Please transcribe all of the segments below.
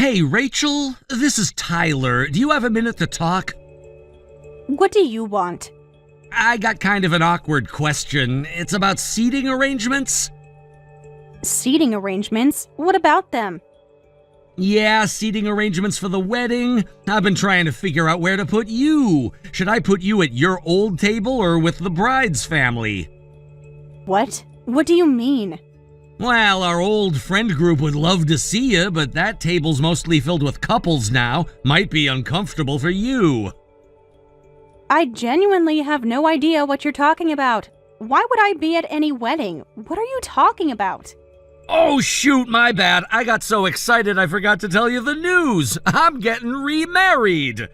Hey, Rachel, this is Tyler. Do you have a minute to talk? What do you want? I got kind of an awkward question. It's about seating arrangements. Seating arrangements? What about them? Yeah, seating arrangements for the wedding. I've been trying to figure out where to put you. Should I put you at your old table or with the bride's family? What? What do you mean? Well, our old friend group would love to see you, but that table's mostly filled with couples now. Might be uncomfortable for you. I genuinely have no idea what you're talking about. Why would I be at any wedding? What are you talking about? Oh shoot, my bad. I got so excited I forgot to tell you the news. I'm getting remarried.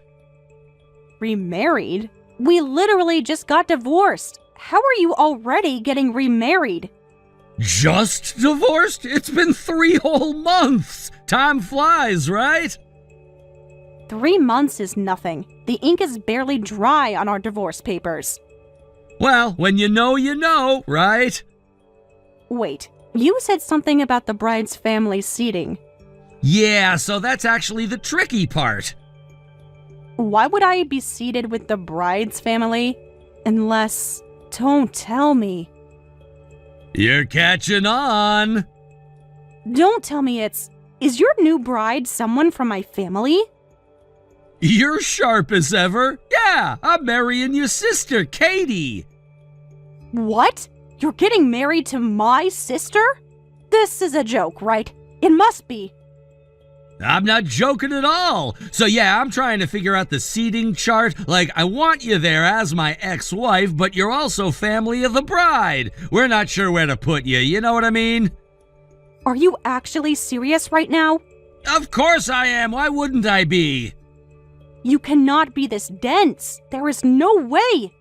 Remarried? We literally just got divorced. How are you already getting remarried? Just divorced? It's been 3 whole months. Time flies, right? 3 months is nothing. The ink is barely dry on our divorce papers. Well, when you know, right? Wait, you said something about the bride's family seating. Yeah, so that's actually the tricky part. Why would I be seated with the bride's family? Unless... Don't tell me. You're catching on. Don't tell me it's... Is your new bride someone from my family? You're sharp as ever. Yeah, I'm marrying your sister, Katie. What? You're getting married to my sister? This is a joke, right? It must be. I'm not joking at all. So yeah, I'm trying to figure out the seating chart. Like, I want you there as my ex-wife, but you're also family of the bride. We're not sure where to put you, you know what I mean? Are you actually serious right now? Of course I am. Why wouldn't I be? You cannot be this dense. There is no way.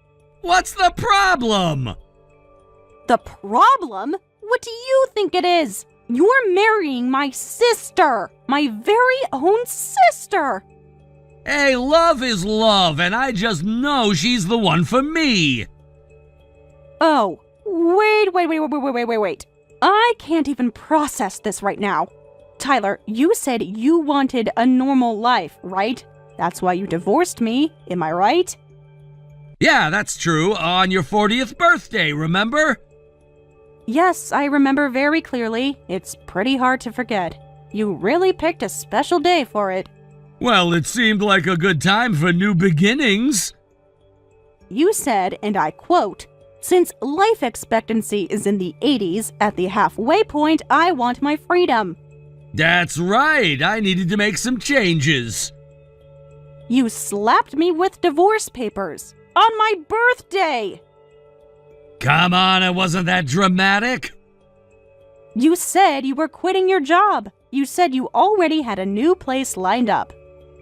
What's the problem? The problem? What do you think it is? You're marrying my sister. My very own sister. Hey, love is love, and I just know she's the one for me. Oh, wait. I can't even process this right now. Tyler, you said you wanted a normal life, right? That's why you divorced me, am I right? Yeah, that's true. On your 40th birthday, remember? Yes, I remember very clearly. It's pretty hard to forget. You really picked a special day for it. Well, it seemed like a good time for new beginnings. You said, and I quote, "Since life expectancy is in the 80s, at the halfway point, I want my freedom." That's right. I needed to make some changes. You slapped me with divorce papers on my birthday. Come on, it wasn't that dramatic. You said you were quitting your job. You said you already had a new place lined up.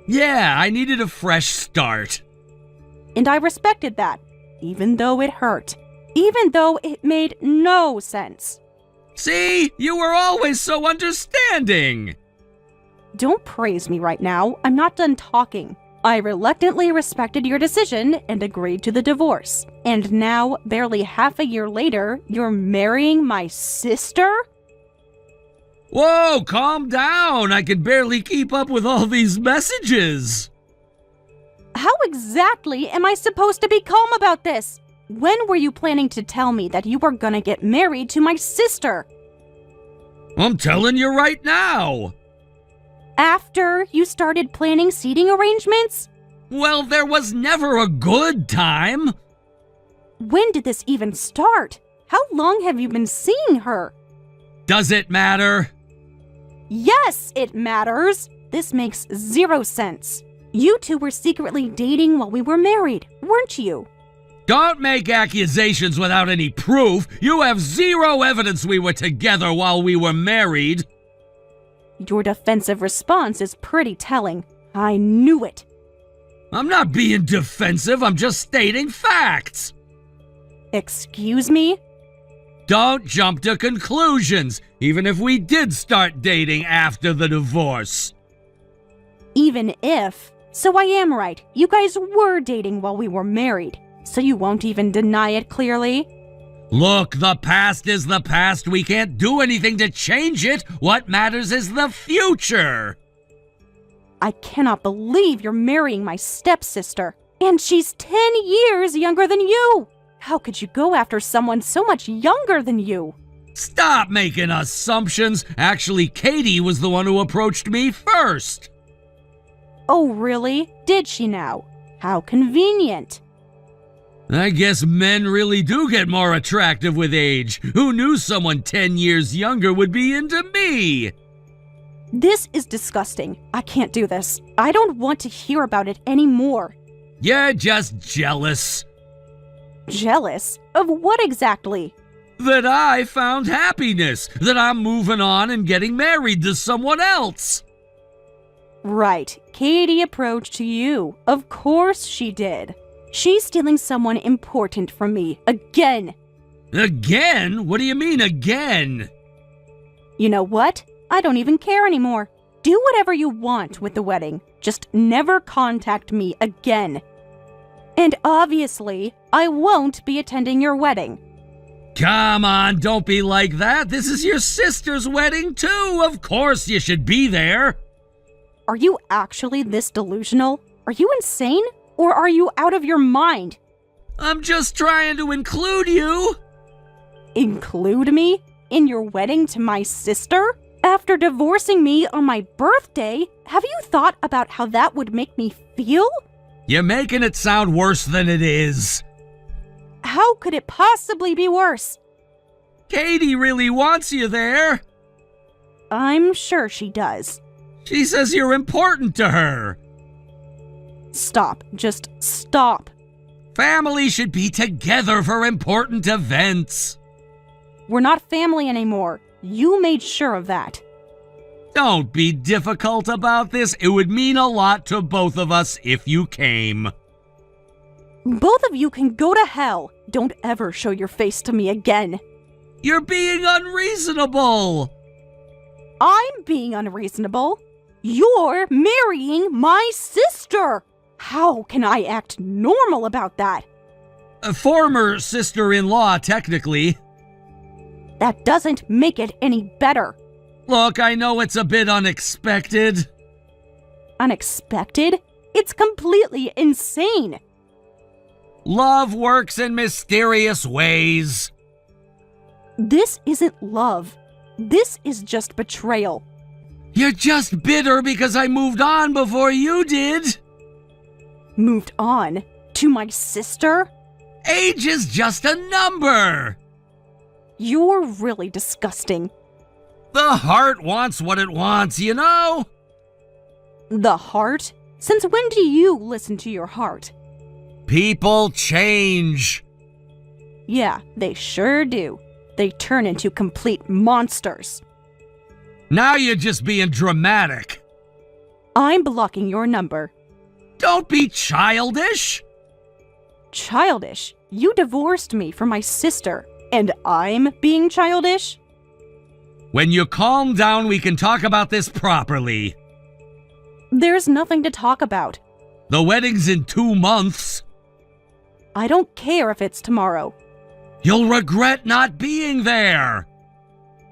Yeah, I needed a fresh start. And I respected that, even though it hurt. Even though it made no sense. See? You were always so understanding. Don't praise me right now. I'm not done talking. I reluctantly respected your decision and agreed to the divorce. And now, barely half a year later, you're marrying my sister? Whoa, calm down. I can barely keep up with all these messages. How exactly am I supposed to be calm about this? When were you planning to tell me that you were gonna get married to my sister? I'm telling you right now. After you started planning seating arrangements? Well, there was never a good time. When did this even start? How long have you been seeing her? Does it matter? Yes, it matters. This makes 0 sense. You two were secretly dating while we were married, weren't you? Don't make accusations without any proof. You have 0 evidence we were together while we were married. Your defensive response is pretty telling. I knew it. I'm not being defensive, I'm just stating facts. Excuse me? Don't jump to conclusions, even if we did start dating after the divorce. Even if. So I am right. You guys were dating while we were married. So you won't even deny it clearly? Look, the past is the past. We can't do anything to change it. What matters is the future. I cannot believe you're marrying my stepsister. And she's 10 years younger than you. How could you go after someone so much younger than you? Stop making assumptions. Actually, Katie was the one who approached me first. Oh, really? Did she now? How convenient. I guess men really do get more attractive with age. Who knew someone 10 years younger would be into me? This is disgusting. I can't do this. I don't want to hear about it anymore. You're just jealous. Jealous? Of what exactly? That I found happiness. That I'm moving on and getting married to someone else. Right. Katie approached you. Of course she did. She's stealing someone important from me. Again. Again? What do you mean, again? You know what? I don't even care anymore. Do whatever you want with the wedding. Just never contact me again. And obviously, I won't be attending your wedding. Come on, don't be like that. This is your sister's wedding, too. Of course you should be there. Are you actually this delusional? Are you insane? Or are you out of your mind? I'm just trying to include you. Include me? In your wedding to my sister? After divorcing me on my birthday, have you thought about how that would make me feel? You're making it sound worse than it is. How could it possibly be worse? Katie really wants you there. I'm sure she does. She says you're important to her. Stop. Just stop. Family should be together for important events. We're not family anymore. You made sure of that. Don't be difficult about this. It would mean a lot to both of us if you came. Both of you can go to hell. Don't ever show your face to me again. You're being unreasonable. I'm being unreasonable. You're marrying my sister. How can I act normal about that? A former sister-in-law, technically. That doesn't make it any better. Look, I know it's a bit unexpected. Unexpected? It's completely insane. Love works in mysterious ways. This isn't love. This is just betrayal. You're just bitter because I moved on before you did. Moved on? To my sister? Age is just a number. You're really disgusting. The heart wants what it wants, you know? The heart? Since when do you listen to your heart? People change. Yeah, they sure do. They turn into complete monsters. Now you're just being dramatic. I'm blocking your number. Don't be childish. Childish? You divorced me from my sister, and I'm being childish? When you calm down, we can talk about this properly. There's nothing to talk about. The wedding's in 2 months. I don't care if it's tomorrow. You'll regret not being there.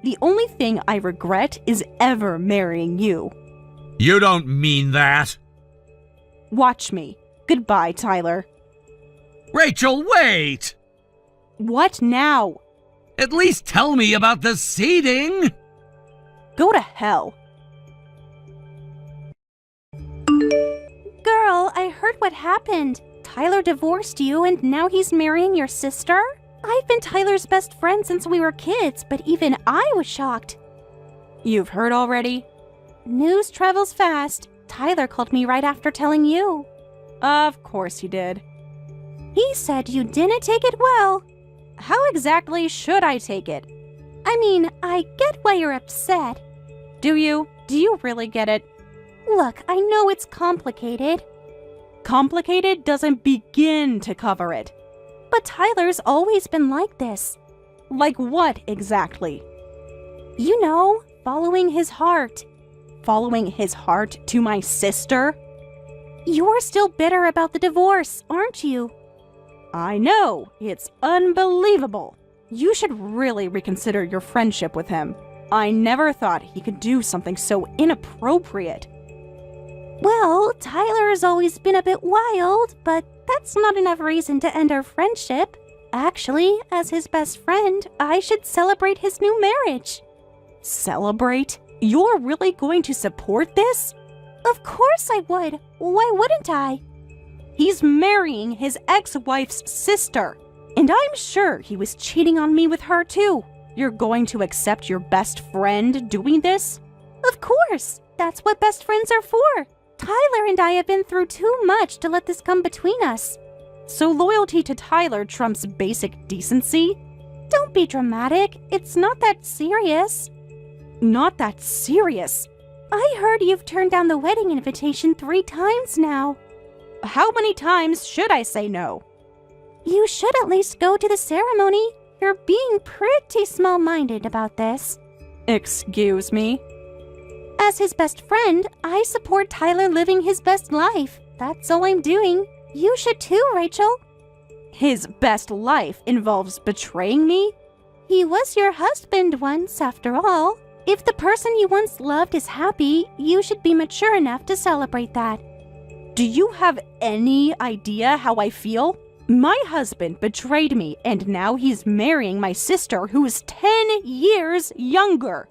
The only thing I regret is ever marrying you. You don't mean that. Watch me. Goodbye, Tyler. Rachel, wait! What now? At least tell me about the seating. Go to hell. Girl, I heard what happened. Tyler divorced you and now he's marrying your sister? I've been Tyler's best friend since we were kids, but even I was shocked. You've heard already? News travels fast. Tyler called me right after telling you. Of course he did. He said you didn't take it well. How exactly should I take it? I mean, I get why you're upset. Do you? Do you really get it? Look, I know it's complicated. Complicated doesn't begin to cover it. But Tyler's always been like this. Like what exactly? You know, following his heart. Following his heart to my sister? You're still bitter about the divorce, aren't you? I know, it's unbelievable. You should really reconsider your friendship with him. I never thought he could do something so inappropriate. Well, Tyler has always been a bit wild, but that's not enough reason to end our friendship. Actually, as his best friend, I should celebrate his new marriage. Celebrate? You're really going to support this? Of course I would. Why wouldn't I? He's marrying his ex-wife's sister. And I'm sure he was cheating on me with her too. You're going to accept your best friend doing this? Of course. That's what best friends are for. Tyler and I have been through too much to let this come between us. So loyalty to Tyler trumps basic decency? Don't be dramatic. It's not that serious. Not that serious? I heard you've turned down the wedding invitation 3 times now. How many times should I say no? You should at least go to the ceremony. You're being pretty small-minded about this. Excuse me? As his best friend, I support Tyler living his best life. That's all I'm doing. You should too, Rachel. His best life involves betraying me? He was your husband once, after all. If the person you once loved is happy, you should be mature enough to celebrate that. Do you have any idea how I feel? My husband betrayed me, and now he's marrying my sister, who is 10 years younger.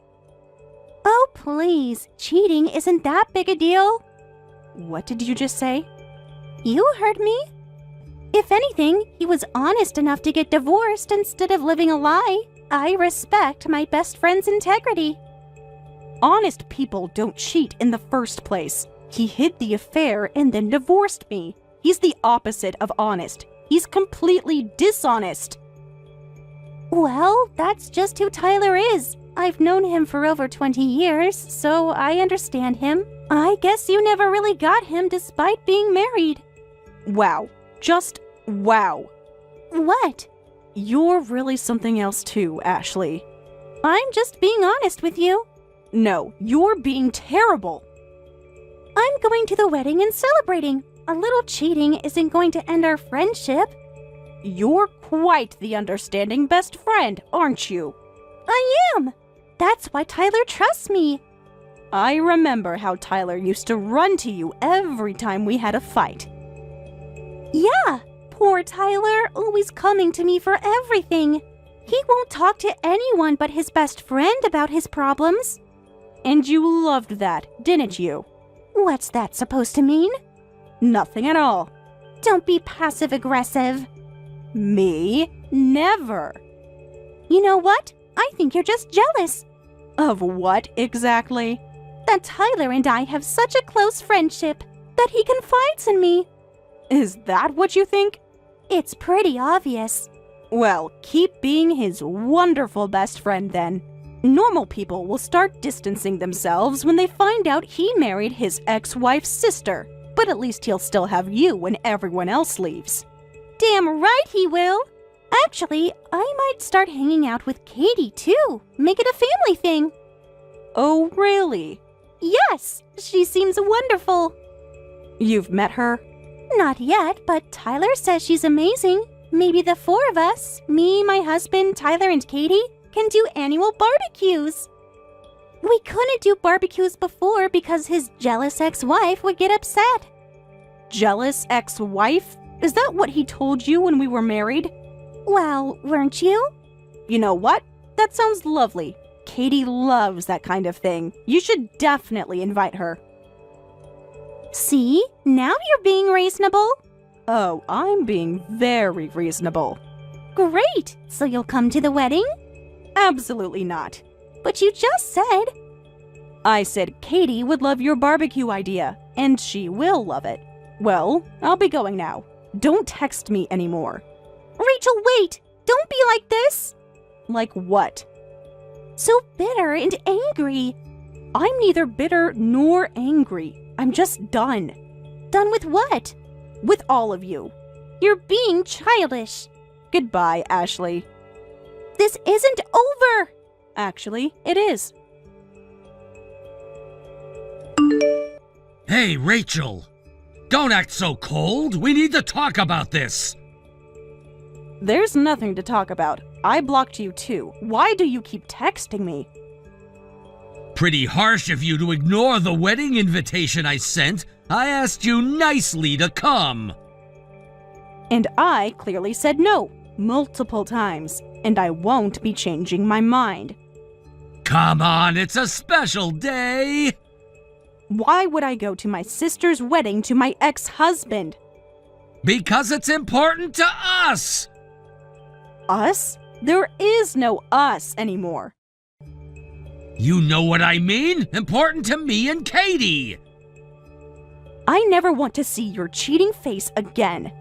Oh, please. Cheating isn't that big a deal. What did you just say? You heard me. If anything, he was honest enough to get divorced instead of living a lie. I respect my best friend's integrity. Honest people don't cheat in the first place. He hid the affair and then divorced me. He's the opposite of honest. He's completely dishonest. Well, that's just who Tyler is. I've known him for over 20 years, so I understand him. I guess you never really got him despite being married. Wow. Just wow. What? You're really something else too, Ashley. I'm just being honest with you. No, you're being terrible. I'm going to the wedding and celebrating. A little cheating isn't going to end our friendship. You're quite the understanding best friend, aren't you? I am. That's why Tyler trusts me. I remember how Tyler used to run to you every time we had a fight. Yeah, poor Tyler, always coming to me for everything. He won't talk to anyone but his best friend about his problems. And you loved that, didn't you? What's that supposed to mean? Nothing at all. Don't be passive-aggressive. Me? Never. You know what? I think you're just jealous. Of what exactly? That Tyler and I have such a close friendship that he confides in me. Is that what you think? It's pretty obvious. Well, keep being his wonderful best friend then. Normal people will start distancing themselves when they find out he married his ex-wife's sister. But at least he'll still have you when everyone else leaves. Damn right he will. Actually, I might start hanging out with Katie too. Make it a family thing. Oh, really? Yes, she seems wonderful. You've met her? Not yet, but Tyler says she's amazing. Maybe the 4 of us, me, my husband, Tyler, and Katie, can do annual barbecues. We couldn't do barbecues before because his jealous ex-wife would get upset. Jealous ex-wife? Is that what he told you when we were married? Well, weren't you? You know what? That sounds lovely. Katie loves that kind of thing. You should definitely invite her. See? Now you're being reasonable. Oh, I'm being very reasonable. Great! So you'll come to the wedding? Absolutely not. But you just said... I said Katie would love your barbecue idea, and she will love it. Well, I'll be going now. Don't text me anymore. Rachel, wait! Don't be like this! Like what? So bitter and angry. I'm neither bitter nor angry. I'm just done. Done with what? With all of you. You're being childish. Goodbye, Ashley. This isn't over! Actually, it is. Hey, Rachel! Don't act so cold! We need to talk about this! There's nothing to talk about. I blocked you too. Why do you keep texting me? Pretty harsh of you to ignore the wedding invitation I sent. I asked you nicely to come. And I clearly said no, multiple times, and I won't be changing my mind. Come on, it's a special day. Why would I go to my sister's wedding to my ex-husband? Because it's important to us. Us? There is no us anymore. You know what I mean? Important to me and Katie. I never want to see your cheating face again.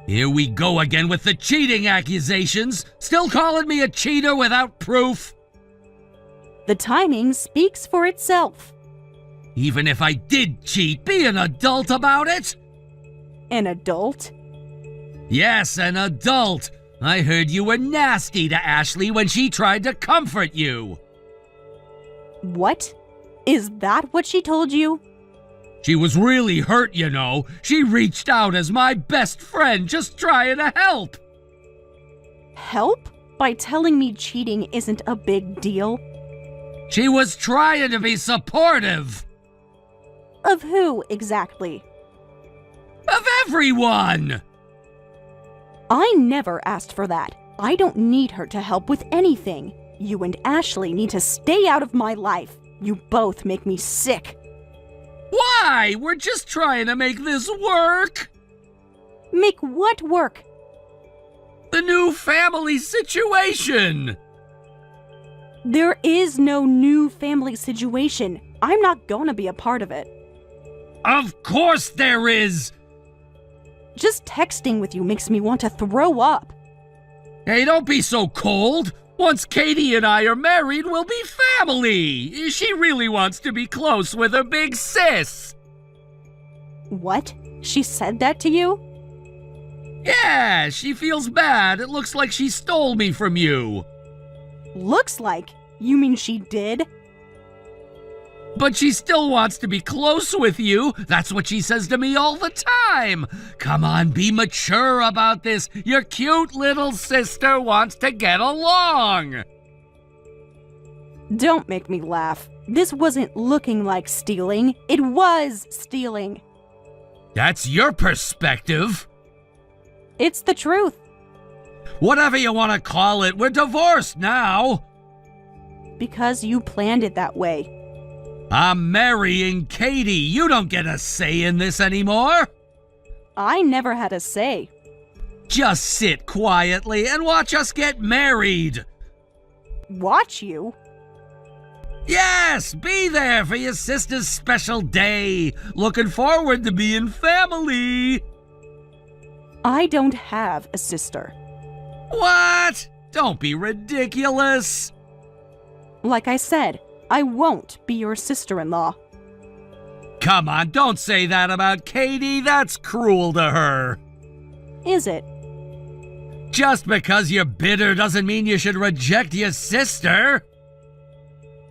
Here we go again with the cheating accusations. Still calling me a cheater without proof? The timing speaks for itself. Even if I did cheat, be an adult about it. An adult? Yes, an adult. I heard you were nasty to Ashley when she tried to comfort you. What? Is that what she told you? She was really hurt, you know. She reached out as my best friend, just trying to help. Help? By telling me cheating isn't a big deal? She was trying to be supportive. Of who exactly? Of everyone. I never asked for that. I don't need her to help with anything. You and Ashley need to stay out of my life. You both make me sick. Why? We're just trying to make this work. Make what work? The new family situation. There is no new family situation. I'm not gonna be a part of it. Of course there is. Just texting with you makes me want to throw up. Hey, don't be so cold. Once Katie and I are married, we'll be family. She really wants to be close with her big sis. What? She said that to you? Yeah, she feels bad. It looks like she stole me from you. Looks like? You mean she did? But she still wants to be close with you. That's what she says to me all the time. Come on, be mature about this. Your cute little sister wants to get along. Don't make me laugh. This wasn't looking like stealing. It was stealing. That's your perspective. It's the truth. Whatever you want to call it, we're divorced now. Because you planned it that way. I'm marrying Katie. You don't get a say in this anymore. I never had a say. Just sit quietly and watch us get married. Watch you? Yes, be there for your sister's special day. Looking forward to being family. I don't have a sister. What? Don't be ridiculous. Like I said, I won't be your sister-in-law. Come on, don't say that about Katie. That's cruel to her. Is it? Just because you're bitter doesn't mean you should reject your sister.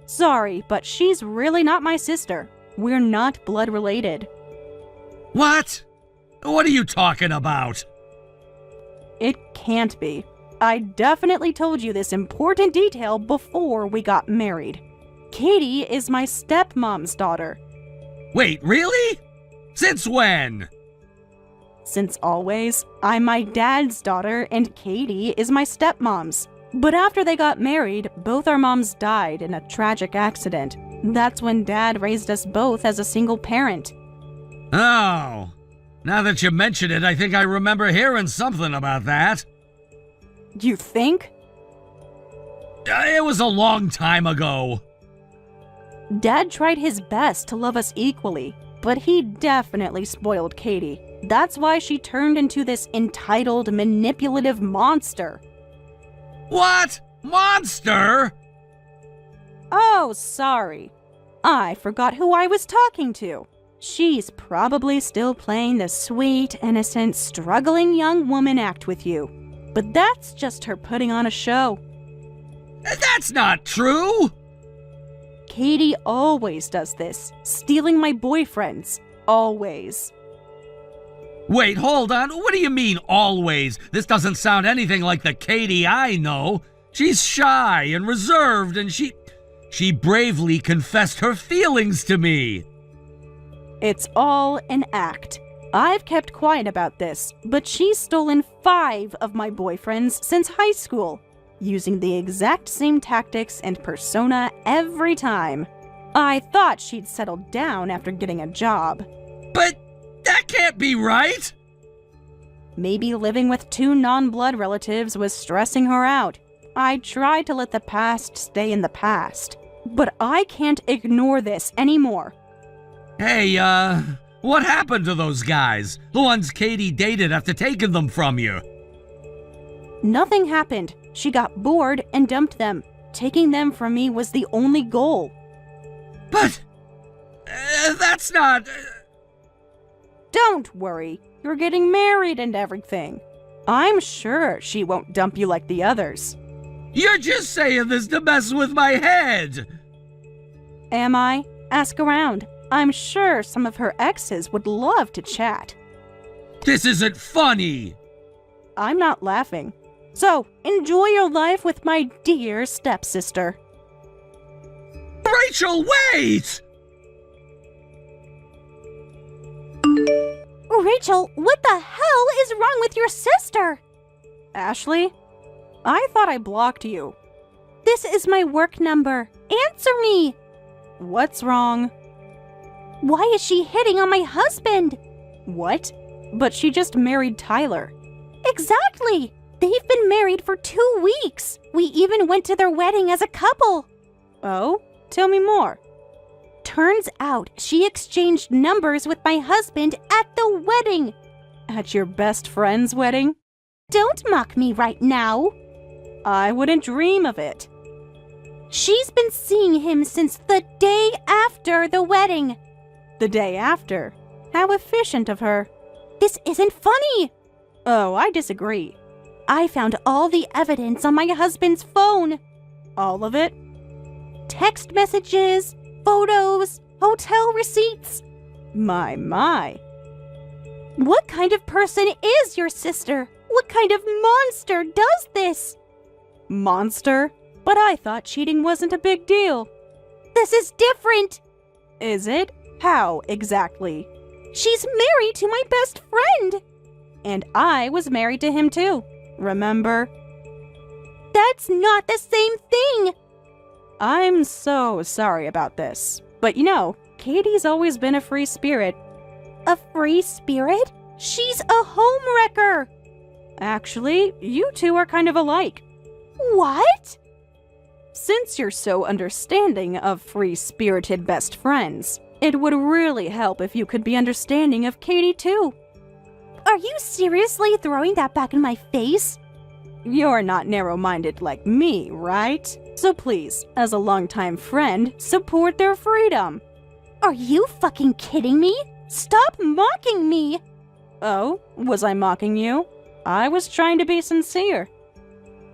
Sorry, but she's really not my sister. We're not blood related. What? What are you talking about? It can't be. I definitely told you this important detail before we got married. Katie is my stepmom's daughter. Wait, really? Since when? Since always, I'm my dad's daughter and Katie is my stepmom's. But after they got married, both our moms died in a tragic accident. That's when Dad raised us both as a single parent. Oh. Now that you mention it, I think I remember hearing something about that. You think? It was a long time ago. Dad tried his best to love us equally, but he definitely spoiled Katie. That's why she turned into this entitled, manipulative monster. What? Monster? Oh, sorry. I forgot who I was talking to. She's probably still playing the sweet, innocent, struggling young woman act with you. But that's just her putting on a show. That's not true. Katie always does this, stealing my boyfriends. Always. Wait, hold on. What do you mean, always? This doesn't sound anything like the Katie I know. She's shy and reserved, and she bravely confessed her feelings to me. It's all an act. I've kept quiet about this, but she's stolen 5 of my boyfriends since high school, using the exact same tactics and persona every time. I thought she'd settled down after getting a job. But that can't be right! Maybe living with 2 non-blood relatives was stressing her out. I tried to let the past stay in the past, but I can't ignore this anymore. Hey, what happened to those guys? The ones Katie dated after taking them from you? Nothing happened. She got bored and dumped them. Taking them from me was the only goal. But that's not... Don't worry. You're getting married and everything. I'm sure she won't dump you like the others. You're just saying this to mess with my head! Am I? Ask around. I'm sure some of her exes would love to chat. This isn't funny! I'm not laughing. So, enjoy your life with my dear stepsister. Rachel, wait! Rachel, what the hell is wrong with your sister? Ashley? I thought I blocked you. This is my work number. Answer me! What's wrong? Why is she hitting on my husband? What? But she just married Tyler. Exactly! They've been married for 2 weeks. We even went to their wedding as a couple. Oh? Tell me more. Turns out she exchanged numbers with my husband at the wedding. At your best friend's wedding? Don't mock me right now. I wouldn't dream of it. She's been seeing him since the day after the wedding. The day after? How efficient of her. This isn't funny. Oh, I disagree. I found all the evidence on my husband's phone. All of it? Text messages, photos, hotel receipts. My. What kind of person is your sister? What kind of monster does this? Monster? But I thought cheating wasn't a big deal. This is different. Is it? How exactly? She's married to my best friend. And I was married to him too. Remember? That's not the same thing. I'm so sorry about this. But you know, Katie's always been a free spirit. A free spirit? She's a homewrecker. Actually, you two are kind of alike. What? Since you're so understanding of free-spirited best friends, it would really help if you could be understanding of Katie too. Are you seriously throwing that back in my face? You're not narrow-minded like me, right? So please, as a longtime friend, support their freedom. Are you fucking kidding me? Stop mocking me! Oh, was I mocking you? I was trying to be sincere.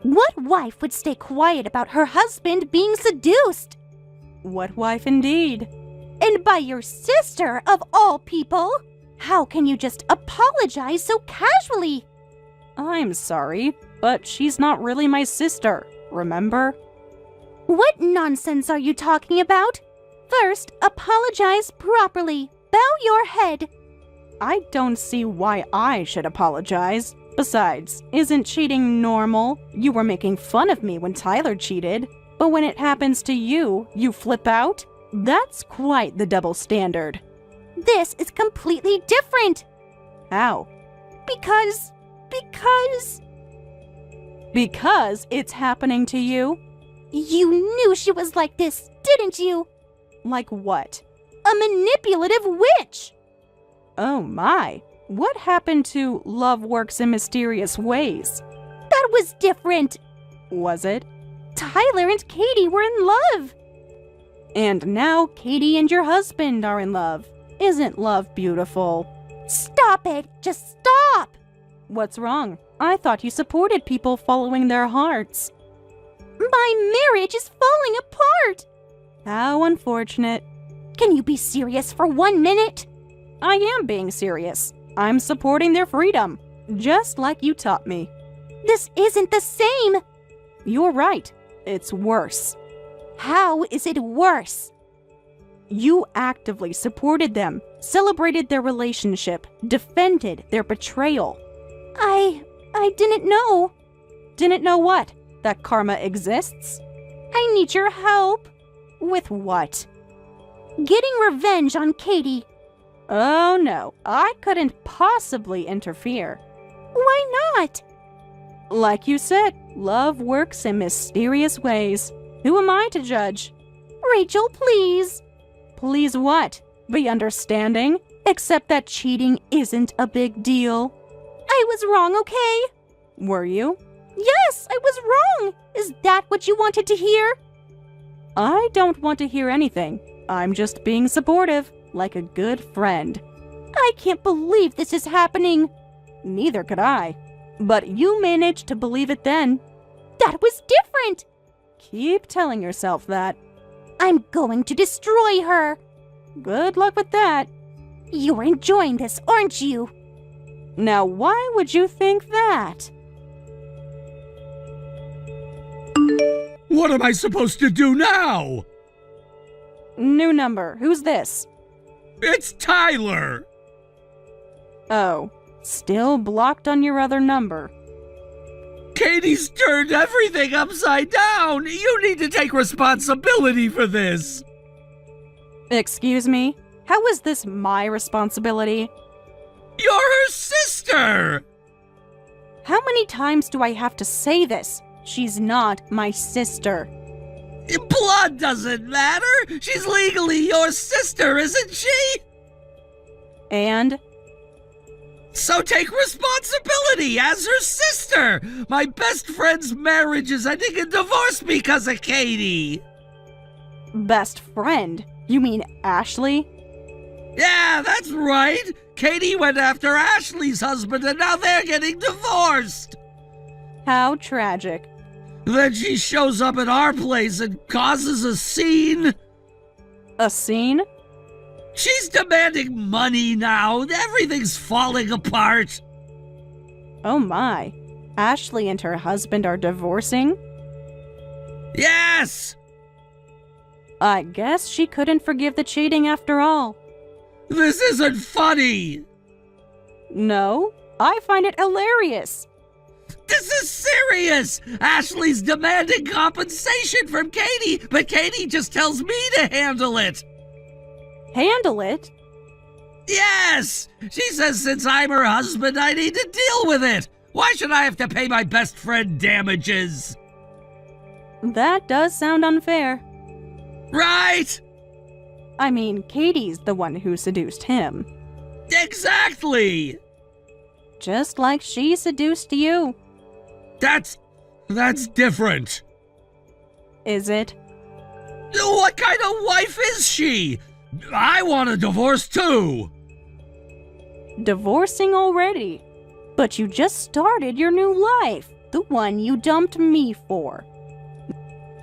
What wife would stay quiet about her husband being seduced? What wife indeed? And by your sister, of all people? How can you just apologize so casually? I'm sorry, but she's not really my sister, remember? What nonsense are you talking about? First, apologize properly. Bow your head. I don't see why I should apologize. Besides, isn't cheating normal? You were making fun of me when Tyler cheated. But when it happens to you, you flip out? That's quite the double standard. This is completely different. How? Because it's happening to you? You knew she was like this, didn't you? Like what? A manipulative witch! Oh my. What happened to love works in mysterious ways? That was different. Was it? Tyler and Katie were in love. And now Katie and your husband are in love. Isn't love beautiful? Stop it! Just stop! What's wrong? I thought you supported people following their hearts. My marriage is falling apart! How unfortunate. Can you be serious for 1 minute? I am being serious. I'm supporting their freedom, just like you taught me. This isn't the same! You're right. It's worse. How is it worse? You actively supported them, celebrated their relationship, defended their betrayal. I didn't know. Didn't know what? That karma exists? I need your help. With what? Getting revenge on Katie. Oh no, I couldn't possibly interfere. Why not? Like you said, love works in mysterious ways. Who am I to judge? Rachel, please. Please what? Be understanding? Except that cheating isn't a big deal. I was wrong, okay? Were you? Yes, I was wrong. Is that what you wanted to hear? I don't want to hear anything. I'm just being supportive, like a good friend. I can't believe this is happening. Neither could I. But you managed to believe it then. That was different. Keep telling yourself that. I'm going to destroy her. Good luck with that. You're enjoying this, aren't you? Now, why would you think that? What am I supposed to do now? New number. Who's this? It's Tyler! Oh, still blocked on your other number. Katie's turned everything upside down! You need to take responsibility for this! Excuse me? How is this my responsibility? You're her sister! How many times do I have to say this? She's not my sister. Blood doesn't matter! She's legally your sister, isn't she? And? So take responsibility as her sister! My best friend's marriage is ending in divorce because of Katie! Best friend? You mean Ashley? Yeah, that's right! Katie went after Ashley's husband and now they're getting divorced! How tragic. Then she shows up at our place and causes a scene. A scene? She's demanding money now. Everything's falling apart. Oh my. Ashley and her husband are divorcing? Yes! I guess she couldn't forgive the cheating after all. This isn't funny. No, I find it hilarious. This is serious! Ashley's demanding compensation from Katie, but Katie just tells me to handle it. Handle it? Yes! She says since I'm her husband, I need to deal with it. Why should I have to pay my best friend damages? That does sound unfair. Right? I mean, Katie's the one who seduced him. Exactly! Just like she seduced you. That's different. Is it? What kind of wife is she? I want a divorce too. Divorcing already? But you just started your new life, the one you dumped me for.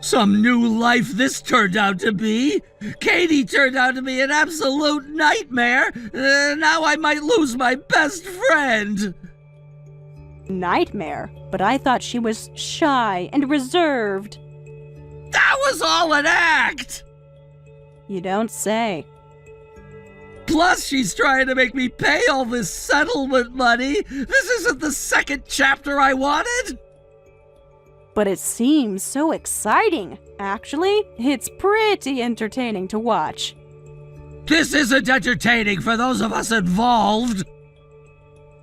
Some new life this turned out to be. Katie turned out to be an absolute nightmare. Now I might lose my best friend. Nightmare? But I thought she was shy and reserved. That was all an act! You don't say. Plus, she's trying to make me pay all this settlement money. This isn't the second chapter I wanted. But it seems so exciting. Actually, it's pretty entertaining to watch. This isn't entertaining for those of us involved.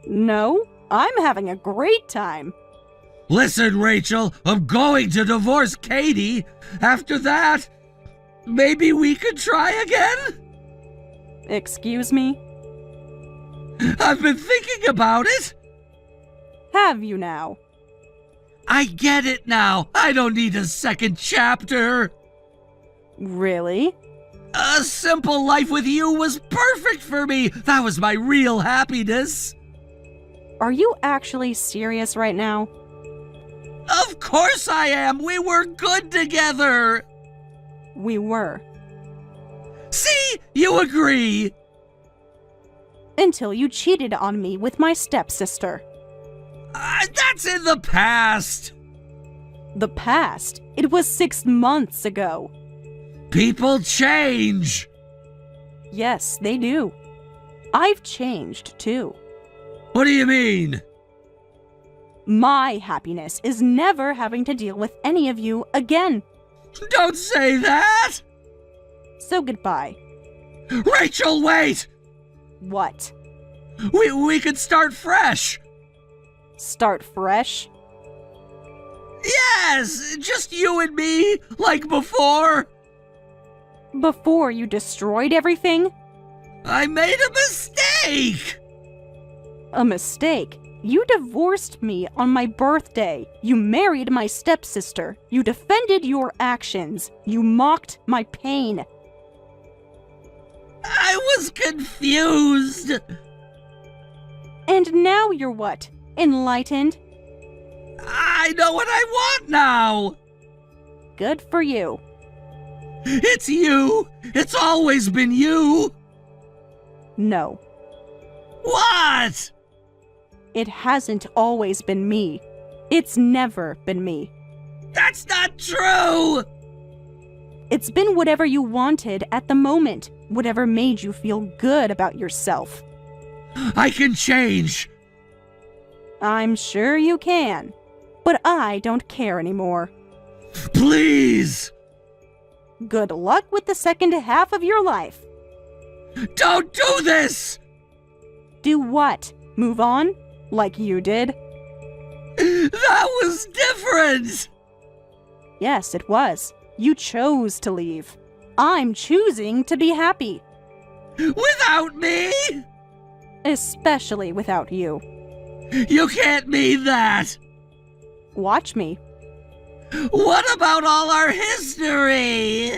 No, I'm having a great time. Listen, Rachel, I'm going to divorce Katie. After that, maybe we could try again? Excuse me? I've been thinking about it. Have you now? I get it now. I don't need a second chapter. Really? A simple life with you was perfect for me. That was my real happiness. Are you actually serious right now? Of course I am. We were good together. We were. See? You agree. Until you cheated on me with my stepsister. That's in the past. The past? It was 6 months ago. People change. Yes, they do. I've changed, too. What do you mean? My happiness is never having to deal with any of you again. Don't say that! So goodbye. Rachel, wait! What? We could start fresh! Start fresh? Yes! Just you and me, like before! Before you destroyed everything? I made a mistake! A mistake? You divorced me on my birthday. You married my stepsister. You defended your actions. You mocked my pain. I was confused! And now you're what? Enlightened? I know what I want now! Good for you. It's you! It's always been you! No, What? it hasn't always been me. It's never been me. That's not true! It's been whatever you wanted at the moment, whatever made you feel good about yourself. I can change! I'm sure you can, but I don't care anymore. Please! Good luck with the second half of your life. Don't do this! Do what? Move on? Like you did? That was different! Yes, it was. You chose to leave. I'm choosing to be happy, Without me? especially without you. You can't mean that! Watch me. What about all our history?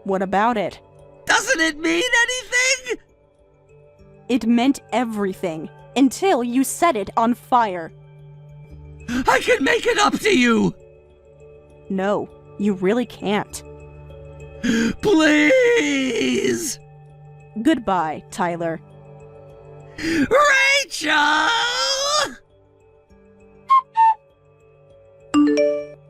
What about it? Doesn't it mean anything? It meant everything until you set it on fire. I can make it up to you! No, you really can't. Please! Goodbye, Tyler. Rachel!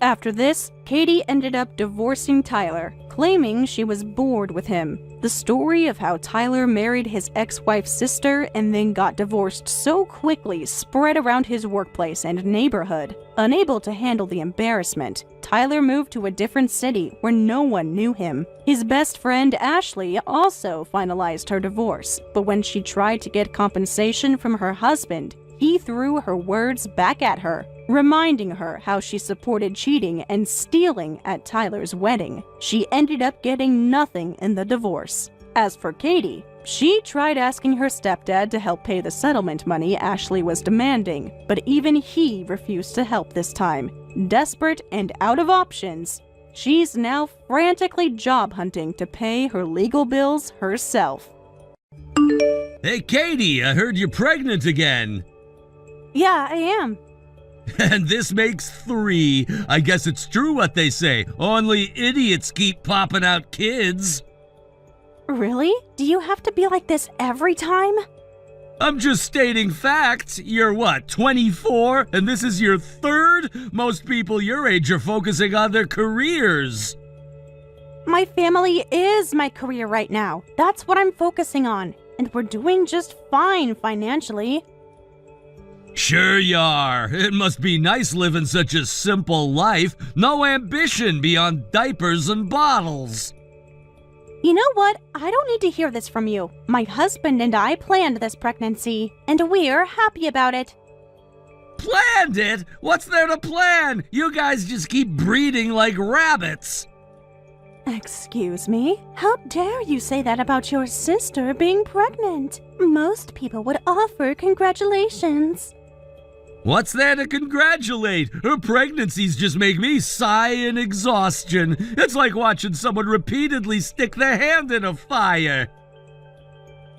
After this, Katie ended up divorcing Tyler, claiming she was bored with him. The story of how Tyler married his ex-wife's sister and then got divorced so quickly spread around his workplace and neighborhood. Unable to handle the embarrassment, Tyler moved to a different city where no one knew him. His best friend Ashley also finalized her divorce, but when she tried to get compensation from her husband, he threw her words back at her, reminding her how she supported cheating and stealing at Tyler's wedding. She ended up getting nothing in the divorce. As for Katie, she tried asking her stepdad to help pay the settlement money Ashley was demanding, but even he refused to help this time. Desperate and out of options, she's now frantically job hunting to pay her legal bills herself. Hey, Katie, I heard you're pregnant again. Yeah, I am. And this makes 3. I guess it's true what they say. Only idiots keep popping out kids. Really? Do you have to be like this every time? I'm just stating facts. You're what, 24? And this is your 3rd? Most people your age are focusing on their careers. My family is my career right now. That's what I'm focusing on. And we're doing just fine financially. Sure you are. It must be nice living such a simple life. No ambition beyond diapers and bottles. You know what? I don't need to hear this from you. My husband and I planned this pregnancy, and we're happy about it. Planned it? What's there to plan? You guys just keep breeding like rabbits. Excuse me? How dare you say that about your sister being pregnant? Most people would offer congratulations. What's there to congratulate? Her pregnancies just make me sigh in exhaustion. It's like watching someone repeatedly stick their hand in a fire.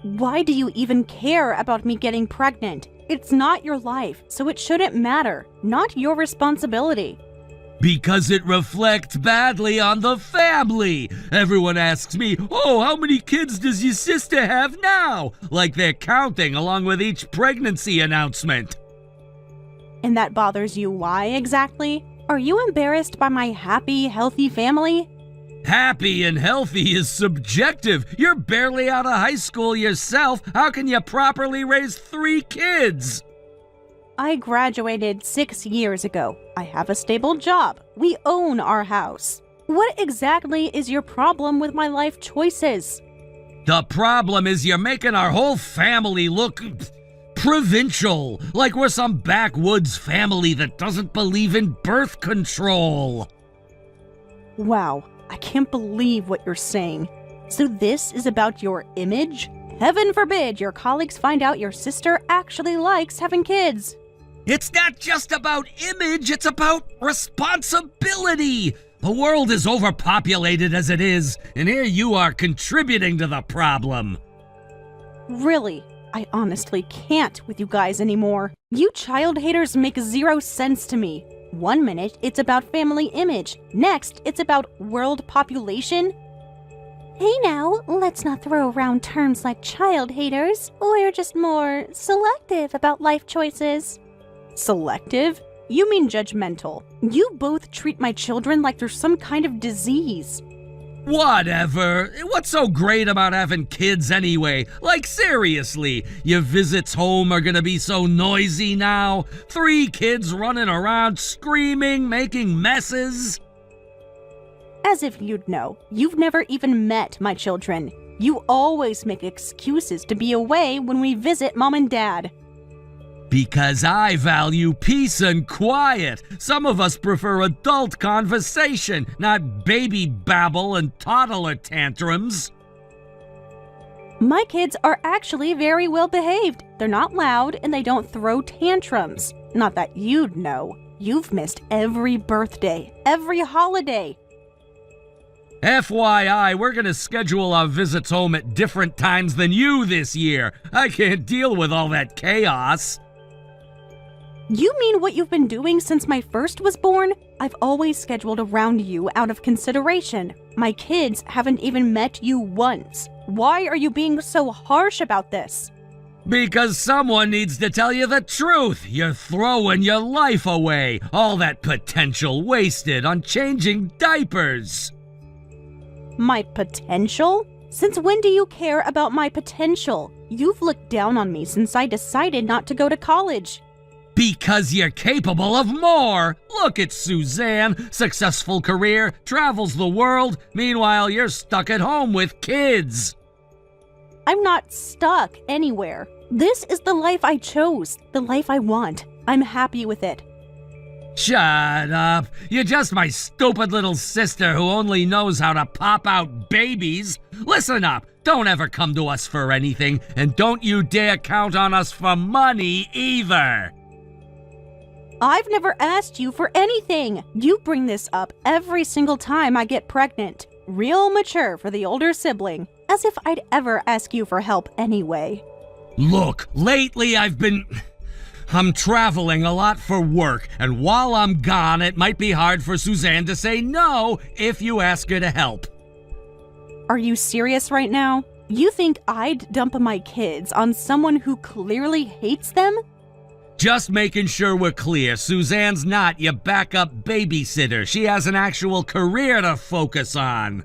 Why do you even care about me getting pregnant? It's not your life, so it shouldn't matter. Not your responsibility. Because it reflects badly on the family. Everyone asks me, oh, how many kids does your sister have now? Like they're counting along with each pregnancy announcement. And that bothers you why exactly? Are you embarrassed by my happy, healthy family? Happy and healthy is subjective. You're barely out of high school yourself. How can you properly raise 3 kids? I graduated 6 years ago. I have a stable job. We own our house. What exactly is your problem with my life choices? The problem is you're making our whole family look provincial, like we're some backwoods family that doesn't believe in birth control. Wow, I can't believe what you're saying. So this is about your image? Heaven forbid your colleagues find out your sister actually likes having kids. It's not just about image, it's about responsibility. The world is overpopulated as it is, and here you are contributing to the problem. Really, I honestly can't with you guys anymore. You child haters make 0 sense to me. One minute, it's about family image. Next, it's about world population. Hey now, let's not throw around terms like child haters. We're just more selective about life choices. Selective? You mean judgmental. You both treat my children like they're some kind of disease. Whatever. What's so great about having kids anyway? Like, seriously, your visits home are gonna be so noisy now? 3 kids running around, screaming, making messes? As if you'd know. You've never even met my children. You always make excuses to be away when we visit Mom and Dad. Because I value peace and quiet. Some of us prefer adult conversation, not baby babble and toddler tantrums. My kids are actually very well behaved. They're not loud and they don't throw tantrums. Not that you'd know. You've missed every birthday, every holiday. FYI, we're gonna schedule our visits home at different times than you this year. I can't deal with all that chaos. You mean what you've been doing since my first was born? I've always scheduled around you out of consideration. My kids haven't even met you once. Why are you being so harsh about this? Because someone needs to tell you the truth. You're throwing your life away. All that potential wasted on changing diapers. My potential? Since when do you care about my potential? You've looked down on me since I decided not to go to college. Because you're capable of more. Look at Suzanne, successful career, travels the world. Meanwhile, you're stuck at home with kids. I'm not stuck anywhere. This is the life I chose, the life I want. I'm happy with it. Shut up. You're just my stupid little sister who only knows how to pop out babies. Listen up. Don't ever come to us for anything, and don't you dare count on us for money either. I've never asked you for anything. You bring this up every single time I get pregnant. Real mature for the older sibling. As if I'd ever ask you for help anyway. Look, lately I'm traveling a lot for work, and while I'm gone, it might be hard for Suzanne to say no if you ask her to help. Are you serious right now? You think I'd dump my kids on someone who clearly hates them? Just making sure we're clear. Suzanne's not your backup babysitter. She has an actual career to focus on.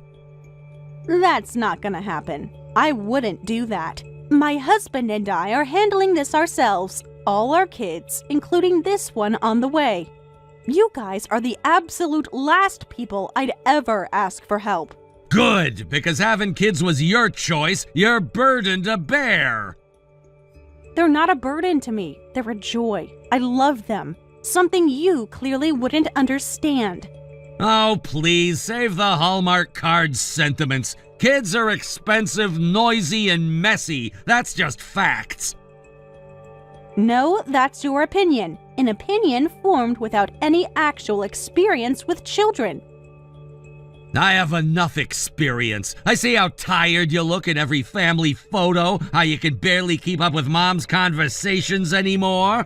That's not gonna happen. I wouldn't do that. My husband and I are handling this ourselves. All our kids, including this one on the way. You guys are the absolute last people I'd ever ask for help. Good, because having kids was your choice, your burden to bear. They're not a burden to me. They're a joy. I love them. Something you clearly wouldn't understand. Oh, please, save the Hallmark card sentiments. Kids are expensive, noisy, and messy. That's just facts. No, that's your opinion. An opinion formed without any actual experience with children. I have enough experience. I see how tired you look in every family photo, how you can barely keep up with Mom's conversations anymore.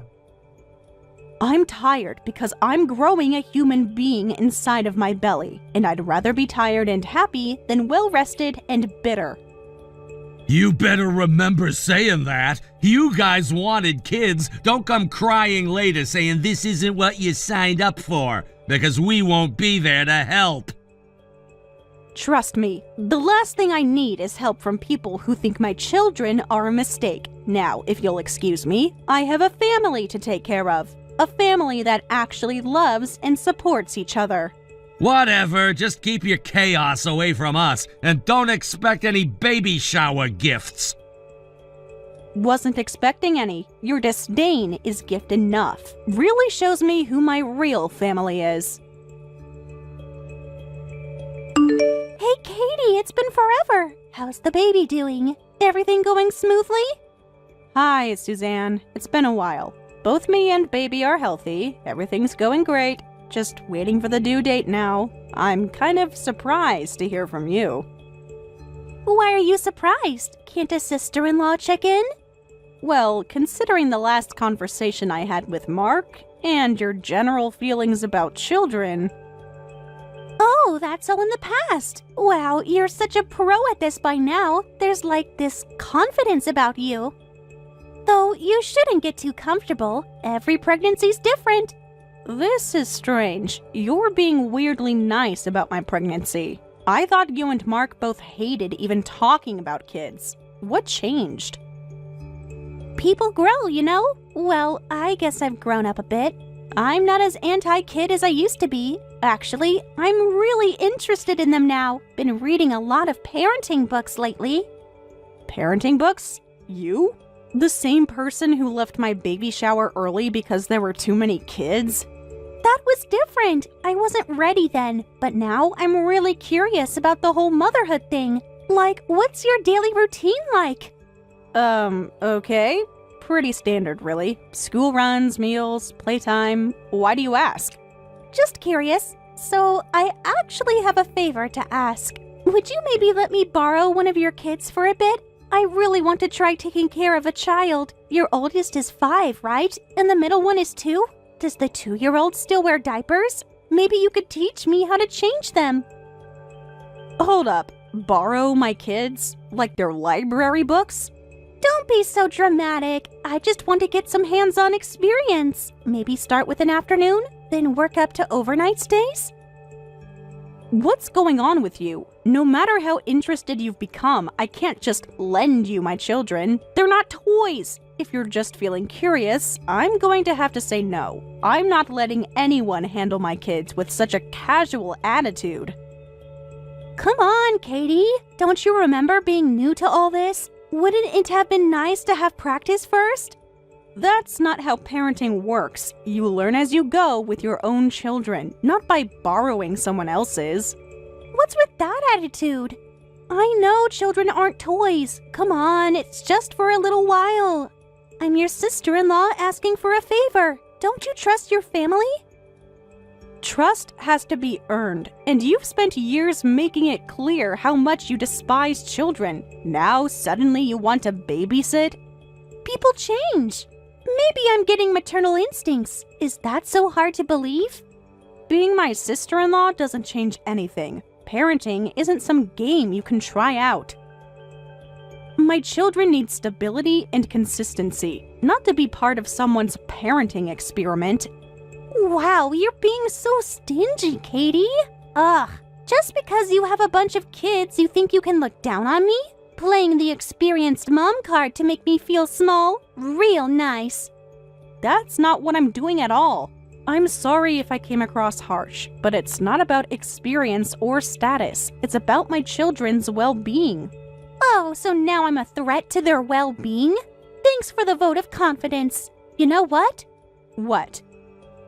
I'm tired because I'm growing a human being inside of my belly, and I'd rather be tired and happy than well-rested and bitter. You better remember saying that. You guys wanted kids. Don't come crying later saying this isn't what you signed up for, because we won't be there to help. Trust me, the last thing I need is help from people who think my children are a mistake. Now, if you'll excuse me, I have a family to take care of. A family that actually loves and supports each other. Whatever, just keep your chaos away from us, and don't expect any baby shower gifts. Wasn't expecting any. Your disdain is gift enough. Really shows me who my real family is. Hey, Katie, it's been forever. How's the baby doing? Everything going smoothly? Hi, Suzanne. It's been a while. Both me and baby are healthy. Everything's going great. Just waiting for the due date now. I'm kind of surprised to hear from you. Why are you surprised? Can't a sister-in-law check in? Well, considering the last conversation I had with Mark, and your general feelings about children... Oh, that's all in the past. Wow, you're such a pro at this by now. There's like this confidence about you. Though you shouldn't get too comfortable. Every pregnancy's different. This is strange. You're being weirdly nice about my pregnancy. I thought you and Mark both hated even talking about kids. What changed? People grow, you know? Well, I guess I've grown up a bit. I'm not as anti-kid as I used to be. Actually, I'm really interested in them now. Been reading a lot of parenting books lately. Parenting books? You? The same person who left my baby shower early because there were too many kids? That was different. I wasn't ready then, but now I'm really curious about the whole motherhood thing. Like, what's your daily routine like? Okay. Pretty standard, really. School runs, meals, playtime. Why do you ask? Just curious. So, I actually have a favor to ask. Would you maybe let me borrow one of your kids for a bit? I really want to try taking care of a child. Your oldest is 5, right? And the middle one is 2? Does the 2-year-old still wear diapers? Maybe you could teach me how to change them. Hold up. Borrow my kids? Like their library books? Don't be so dramatic. I just want to get some hands-on experience. Maybe start with an afternoon, then work up to overnight stays? What's going on with you? No matter how interested you've become, I can't just lend you my children. They're not toys. If you're just feeling curious, I'm going to have to say no. I'm not letting anyone handle my kids with such a casual attitude. Come on, Katie. Don't you remember being new to all this? Wouldn't it have been nice to have practice first? That's not how parenting works. You learn as you go with your own children, not by borrowing someone else's. What's with that attitude? I know children aren't toys. Come on, it's just for a little while. I'm your sister-in-law asking for a favor. Don't you trust your family? Trust has to be earned, and you've spent years making it clear how much you despise children. Now, suddenly you want to babysit? People change. Maybe I'm getting maternal instincts. Is that so hard to believe? Being my sister-in-law doesn't change anything. Parenting isn't some game you can try out. My children need stability and consistency, not to be part of someone's parenting experiment. Wow, you're being so stingy, Katie. Ugh, just because you have a bunch of kids, you think you can look down on me? Playing the experienced mom card to make me feel small? Real nice. That's not what I'm doing at all. I'm sorry if I came across harsh, but it's not about experience or status. It's about my children's well-being. Oh, so now I'm a threat to their well-being? Thanks for the vote of confidence. You know what? What?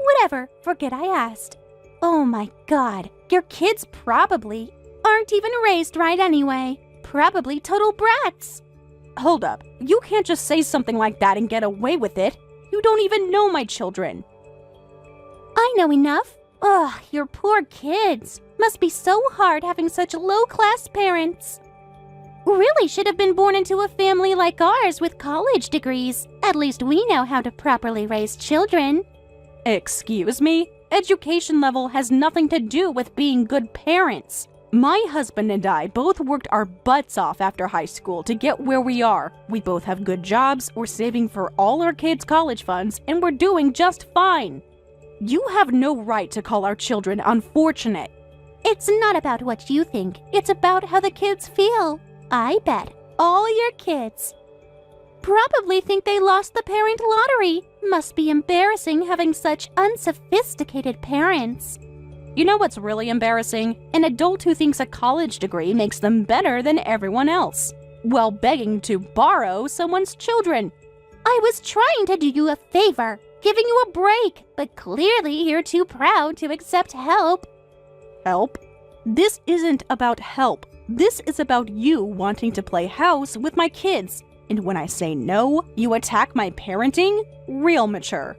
Whatever, forget I asked. Oh my god, your kids probably aren't even raised right anyway. Probably total brats. Hold up, you can't just say something like that and get away with it. You don't even know my children. I know enough. Ugh, your poor kids. Must be so hard having such low-class parents. Really should have been born into a family like ours with college degrees. At least we know how to properly raise children. Excuse me? Education level has nothing to do with being good parents. My husband and I both worked our butts off after high school to get where we are. We both have good jobs, we're saving for all our kids' college funds, and we're doing just fine. You have no right to call our children unfortunate. It's not about what you think. It's about how the kids feel. I bet all your kids probably think they lost the parent lottery. Must be embarrassing having such unsophisticated parents. You know what's really embarrassing? An adult who thinks a college degree makes them better than everyone else, while begging to borrow someone's children. I was trying to do you a favor, giving you a break, but clearly you're too proud to accept help. Help? This isn't about help. This is about you wanting to play house with my kids. And when I say no, you attack my parenting? Real mature.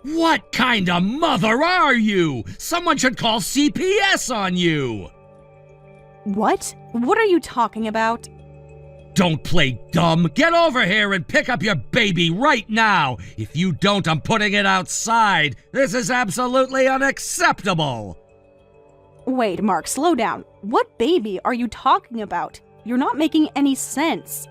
What kind of mother are you? Someone should call CPS on you. What? What are you talking about? Don't play dumb. Get over here and pick up your baby right now. If you don't, I'm putting it outside. This is absolutely unacceptable. Wait, Mark, slow down. What baby are you talking about? You're not making any sense.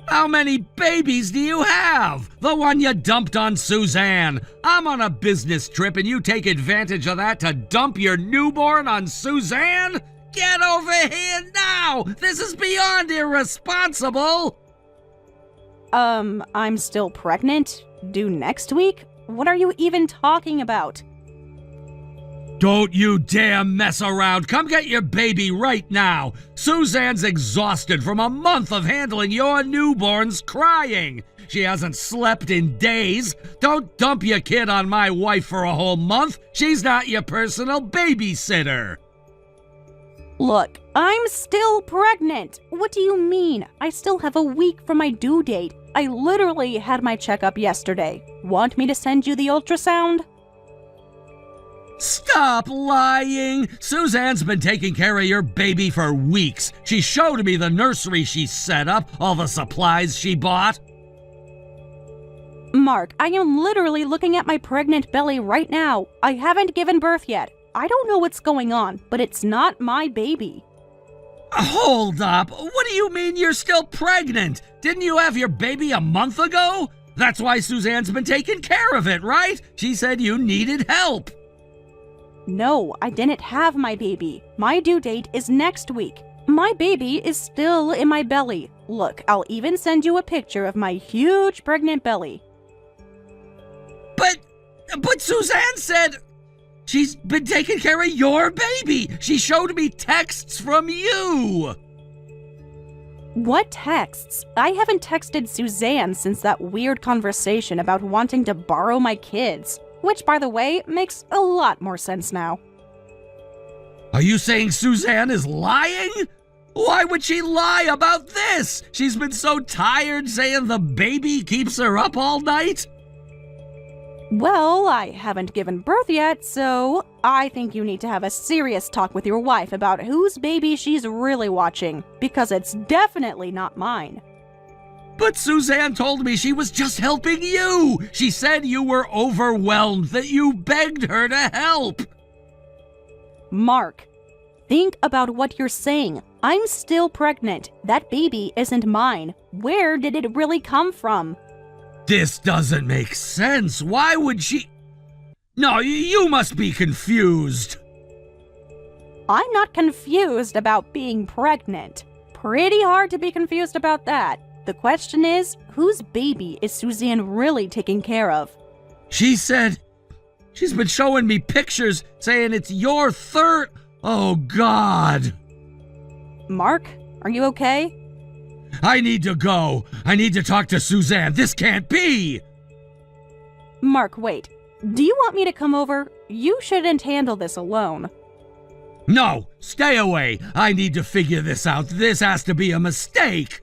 How many babies do you have? The one you dumped on Suzanne. I'm on a business trip and you take advantage of that to dump your newborn on Suzanne? Get over here now! This is beyond irresponsible! I'm still pregnant? Due next week? What are you even talking about? Don't you dare mess around. Come get your baby right now. Suzanne's exhausted from a month of handling your newborn's crying. She hasn't slept in days. Don't dump your kid on my wife for a whole month. She's not your personal babysitter. Look, I'm still pregnant. What do you mean? I still have a week from my due date. I literally had my checkup yesterday. Want me to send you the ultrasound? Stop lying! Suzanne's been taking care of your baby for weeks. She showed me the nursery she set up, all the supplies she bought. Mark, I am literally looking at my pregnant belly right now. I haven't given birth yet. I don't know what's going on, but it's not my baby. Hold up! What do you mean you're still pregnant? Didn't you have your baby a month ago? That's why Suzanne's been taking care of it, right? She said you needed help. No, I didn't have my baby. My due date is next week. My baby is still in my belly. Look, I'll even send you a picture of my huge pregnant belly. But Suzanne said she's been taking care of your baby. She showed me texts from you. What texts? I haven't texted Suzanne since that weird conversation about wanting to borrow my kids. Which, by the way, makes a lot more sense now. Are you saying Suzanne is lying? Why would she lie about this? She's been so tired saying the baby keeps her up all night? Well, I haven't given birth yet, so I think you need to have a serious talk with your wife about whose baby she's really watching, because it's definitely not mine. But Suzanne told me she was just helping you. She said you were overwhelmed, that you begged her to help. Mark, think about what you're saying. I'm still pregnant. That baby isn't mine. Where did it really come from? This doesn't make sense. Why would she... No, you must be confused. I'm not confused about being pregnant. Pretty hard to be confused about that. The question is, whose baby is Suzanne really taking care of? She said she's been showing me pictures saying it's your third... Oh, God. Mark, are you okay? I need to go. I need to talk to Suzanne. This can't be. Mark, wait. Do you want me to come over? You shouldn't handle this alone. No, stay away. I need to figure this out. This has to be a mistake.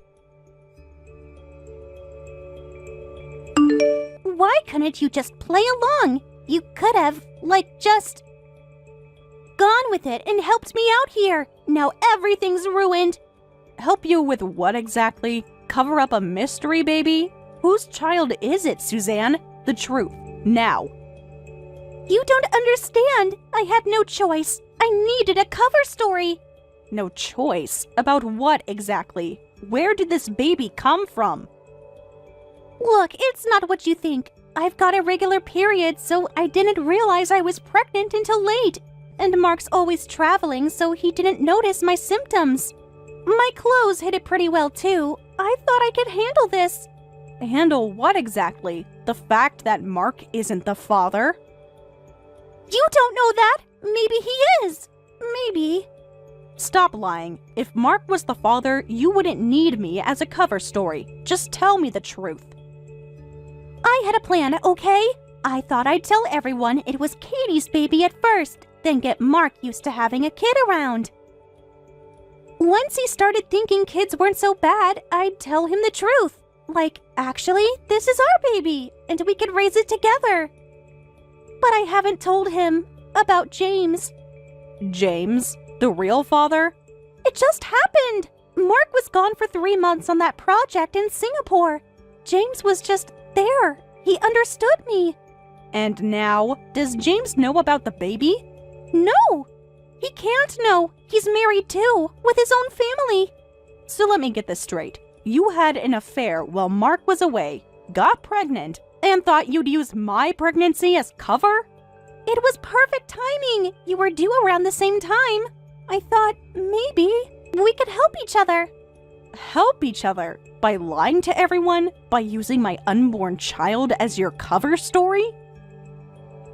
Why couldn't you just play along? You could have, just gone with it and helped me out here. Now everything's ruined. Help you with what exactly? Cover up a mystery, baby? Whose child is it, Suzanne? The truth, now. You don't understand. I had no choice. I needed a cover story. No choice? About what exactly? Where did this baby come from? Look, it's not what you think. I've got irregular periods, so I didn't realize I was pregnant until late. And Mark's always traveling, so he didn't notice my symptoms. My clothes hid it pretty well, too. I thought I could handle this. Handle what exactly? The fact that Mark isn't the father? You don't know that! Maybe he is! Maybe. Stop lying. If Mark was the father, you wouldn't need me as a cover story. Just tell me the truth. I had a plan, okay? I thought I'd tell everyone it was Katie's baby at first, then get Mark used to having a kid around. Once he started thinking kids weren't so bad, I'd tell him the truth. Like, actually, this is our baby, and we could raise it together. But I haven't told him about James. James? The real father? It just happened! Mark was gone for 3 months on that project in Singapore. James was just there. He understood me. And now, does James know about the baby? No! He can't know. He's married too, with his own family. So let me get this straight. You had an affair while Mark was away, got pregnant, and thought you'd use my pregnancy as cover? It was perfect timing. You were due around the same time. I thought maybe we could help each other. Help each other? By lying to everyone? By using my unborn child as your cover story?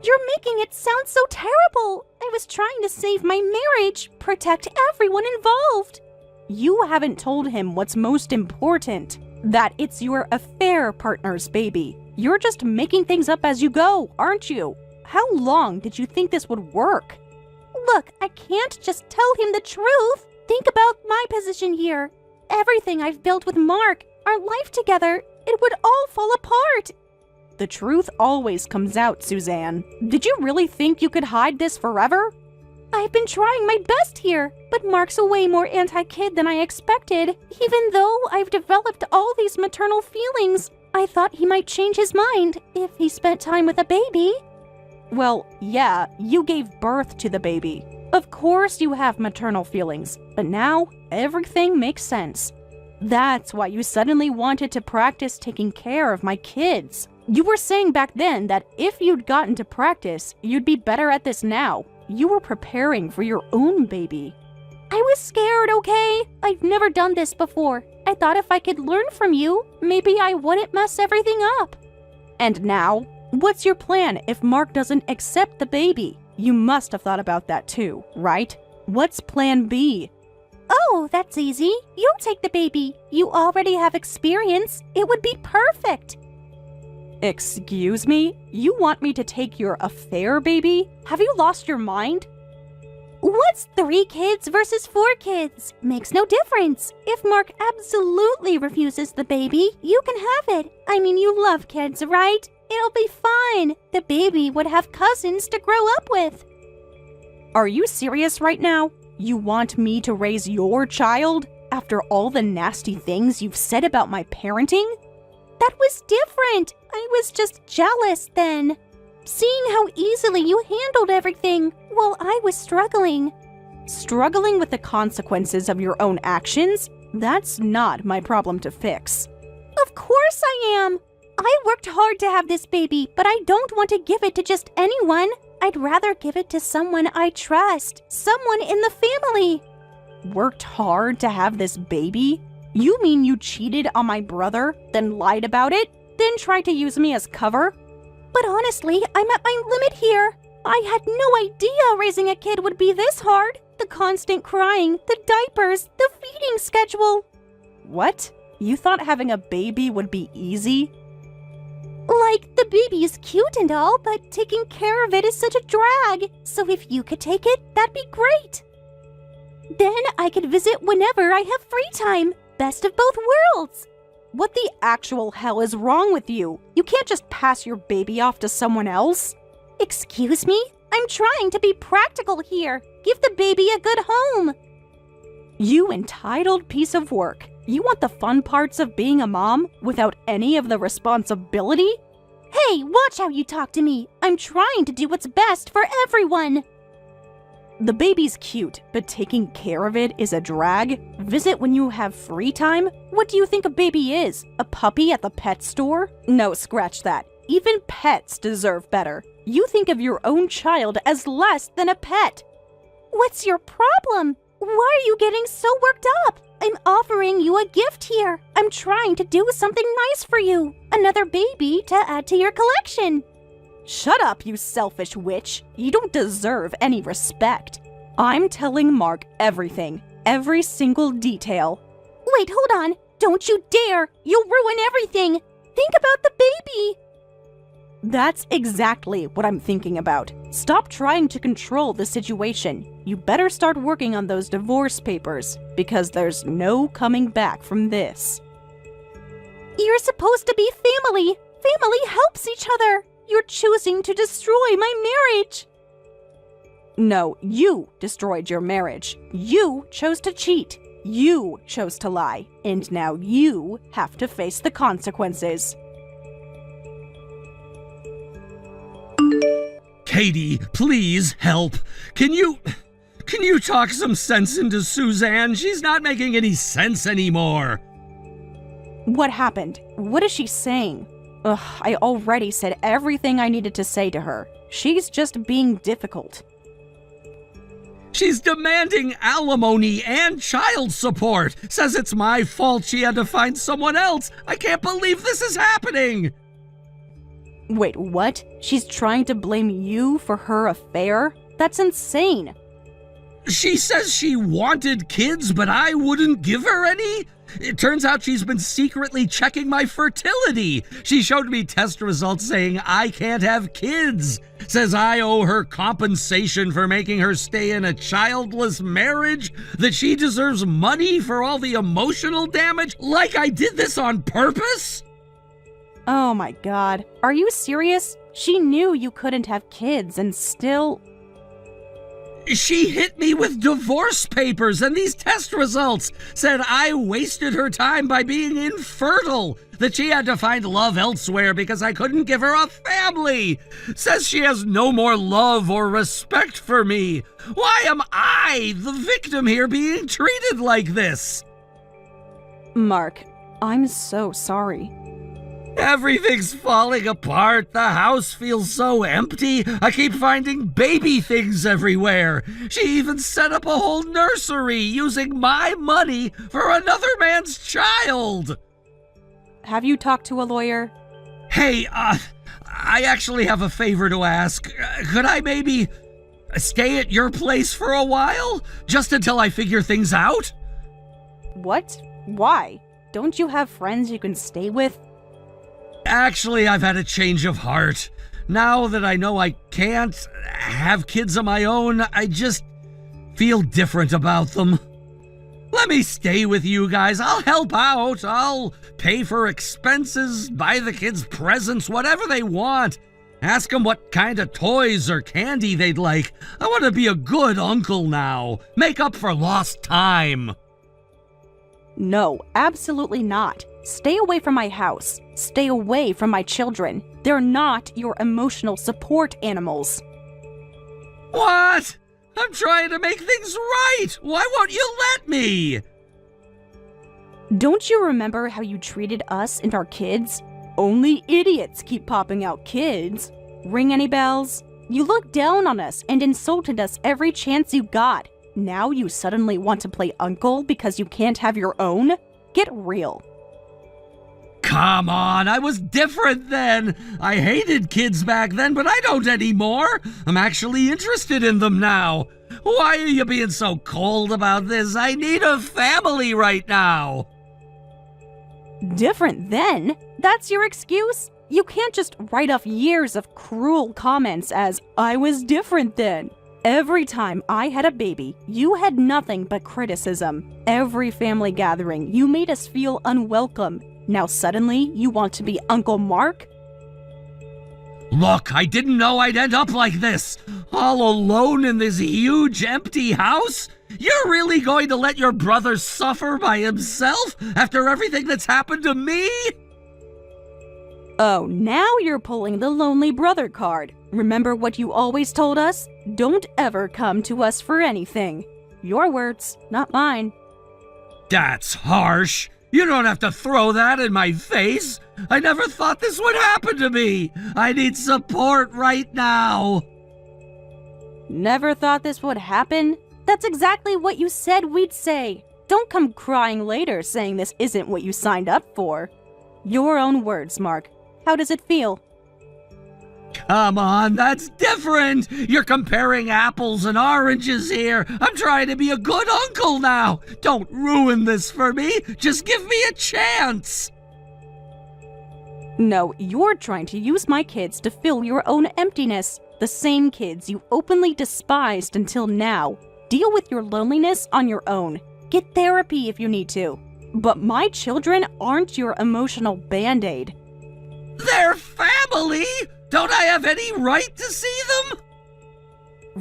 You're making it sound so terrible. I was trying to save my marriage, protect everyone involved. You haven't told him what's most important. That it's your affair partner's baby. You're just making things up as you go, aren't you? How long did you think this would work? Look, I can't just tell him the truth. Think about my position here. Everything I've built with Mark, our life together, it would all fall apart. The truth always comes out, Suzanne. Did you really think you could hide this forever? I've been trying my best here, but Mark's a way more anti-kid than I expected. Even though I've developed all these maternal feelings, I thought he might change his mind if he spent time with a baby. Well, yeah, you gave birth to the baby. Of course you have maternal feelings, but now everything makes sense. That's why you suddenly wanted to practice taking care of my kids. You were saying back then that if you'd gotten to practice, you'd be better at this now. You were preparing for your own baby. I was scared, okay? I've never done this before. I thought if I could learn from you, maybe I wouldn't mess everything up. And now, what's your plan if Mark doesn't accept the baby? You must have thought about that too, right? What's plan B? Oh, that's easy. You'll take the baby. You already have experience. It would be perfect. Excuse me? You want me to take your affair baby? Have you lost your mind? What's 3 kids versus 4 kids? Makes no difference. If Mark absolutely refuses the baby, you can have it. I mean, you love kids, right? It'll be fine. The baby would have cousins to grow up with. Are you serious right now? You want me to raise your child after all the nasty things you've said about my parenting? That was different. I was just jealous then. Seeing how easily you handled everything while I was struggling. Struggling with the consequences of your own actions? That's not my problem to fix. Of course I am. I worked hard to have this baby, but I don't want to give it to just anyone. I'd rather give it to someone I trust, someone in the family. Worked hard to have this baby? You mean you cheated on my brother, then lied about it, then tried to use me as cover? But honestly, I'm at my limit here. I had no idea raising a kid would be this hard. The constant crying, the diapers, the feeding schedule. What? You thought having a baby would be easy? Like, the baby is cute and all, but taking care of it is such a drag. So if you could take it, that'd be great. Then I could visit whenever I have free time. Best of both worlds. What the actual hell is wrong with you? You can't just pass your baby off to someone else. Excuse me? I'm trying to be practical here. Give the baby a good home. You entitled piece of work. You want the fun parts of being a mom without any of the responsibility? Hey, watch how you talk to me. I'm trying to do what's best for everyone. The baby's cute, but taking care of it is a drag? Visit when you have free time? What do you think a baby is? A puppy at the pet store? No, scratch that. even pets deserve better. You think of your own child as less than a pet. What's your problem? Why are you getting so worked up? I'm offering you a gift here. I'm trying to do something nice for you. Another baby to add to your collection. Shut up, you selfish witch. You don't deserve any respect. I'm telling Mark everything, every single detail. Wait, hold on. Don't you dare! You'll ruin everything! Think about the baby! That's exactly what I'm thinking about. Stop trying to control the situation. You better start working on those divorce papers, because there's no coming back from this. You're supposed to be family! Family helps each other! You're choosing to destroy my marriage! No, you destroyed your marriage. You chose to cheat. You chose to lie. And now you have to face the consequences. Katie, please help. Can you talk some sense into Suzanne? She's not making any sense anymore. What happened? What is she saying? Ugh, I already said everything I needed to say to her. She's just being difficult. She's demanding alimony and child support. Says it's my fault she had to find someone else. I can't believe this is happening. Wait, what? She's trying to blame you for her affair? That's insane. She says she wanted kids, but I wouldn't give her any? It turns out she's been secretly checking my fertility. She showed me test results saying I can't have kids. Says I owe her compensation for making her stay in a childless marriage, that she deserves money for all the emotional damage, like I did this on purpose? Oh my god. Are you serious? She knew you couldn't have kids and still... She hit me with divorce papers and these test results. Said I wasted her time by being infertile. That she had to find love elsewhere because I couldn't give her a family. Says she has no more love or respect for me. Why am I, the victim here, being treated like this? Mark, I'm so sorry. Everything's falling apart. The house feels so empty. I keep finding baby things everywhere. She even set up a whole nursery using my money for another man's child. Have you talked to a lawyer? Hey, I actually have a favor to ask. Could I maybe stay at your place for a while? Just until I figure things out? What? Why? Don't you have friends you can stay with? Actually, I've had a change of heart. Now that I know I can't have kids of my own, I just feel different about them. Let me stay with you guys. I'll help out. I'll pay for expenses, buy the kids presents, whatever they want. Ask them what kind of toys or candy they'd like. I want to be a good uncle now. Make up for lost time. No, absolutely not. Stay away from my house. Stay away from my children. They're not your emotional support animals. What? I'm trying to make things right. Why won't you let me? Don't you remember how you treated us and our kids? Only idiots keep popping out kids. Ring any bells? You looked down on us and insulted us every chance you got. Now you suddenly want to play uncle because you can't have your own? Get real. Come on, I was different then. I hated kids back then, but I don't anymore. I'm actually interested in them now. Why are you being so cold about this? I need a family right now. Different then? That's your excuse? You can't just write off years of cruel comments as, I was different then. Every time I had a baby, you had nothing but criticism. Every family gathering, you made us feel unwelcome. Now suddenly, you want to be Uncle Mark? Look, I didn't know I'd end up like this. All alone in this huge empty house? You're really going to let your brother suffer by himself after everything that's happened to me? Oh, now you're pulling the lonely brother card. Remember what you always told us? Don't ever come to us for anything. Your words, not mine. That's harsh. You don't have to throw that in my face. I never thought this would happen to me. I need support right now. Never thought this would happen? That's exactly what you said we'd say. Don't come crying later saying this isn't what you signed up for. Your own words, Mark. How does it feel? Come on, that's different. You're comparing apples and oranges here. I'm trying to be a good uncle now. Don't ruin this for me. Just give me a chance. No, you're trying to use my kids to fill your own emptiness. The same kids you openly despised until now. Deal with your loneliness on your own. Get therapy if you need to. But my children aren't your emotional band-aid. They're family. Don't I have any right to see them?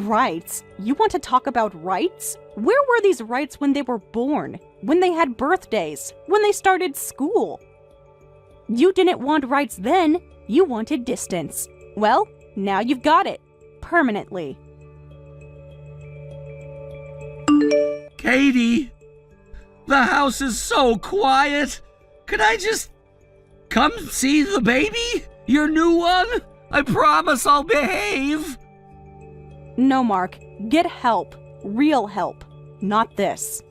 Rights? You want to talk about rights? Where were these rights when they were born? When they had birthdays? When they started school? You didn't want rights then. You wanted distance. Well, now you've got it. Permanently. Katie, the house is so quiet. Could I just come see the baby? Your new one? I promise I'll behave. No, Mark. Get help. Real help. Not this.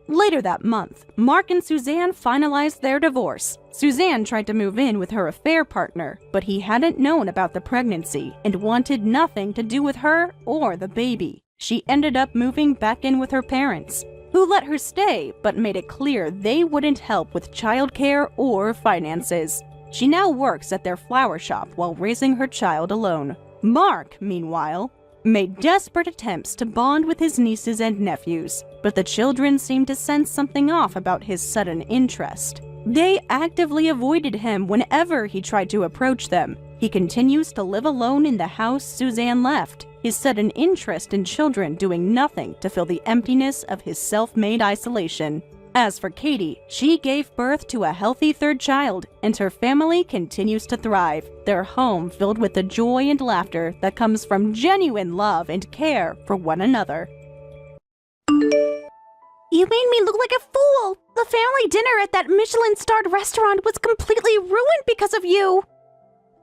Later that month, Mark and Suzanne finalized their divorce. Suzanne tried to move in with her affair partner, but he hadn't known about the pregnancy and wanted nothing to do with her or the baby. She ended up moving back in with her parents, who let her stay but made it clear they wouldn't help with childcare or finances. She now works at their flower shop while raising her child alone. Mark, meanwhile, made desperate attempts to bond with his nieces and nephews, but the children seemed to sense something off about his sudden interest. They actively avoided him whenever he tried to approach them. He continues to live alone in the house Suzanne left, his sudden interest in children doing nothing to fill the emptiness of his self-made isolation. As for Katie, she gave birth to a healthy third child, and her family continues to thrive, their home filled with the joy and laughter that comes from genuine love and care for one another. You made me look like a fool! The family dinner at that Michelin-starred restaurant was completely ruined because of you!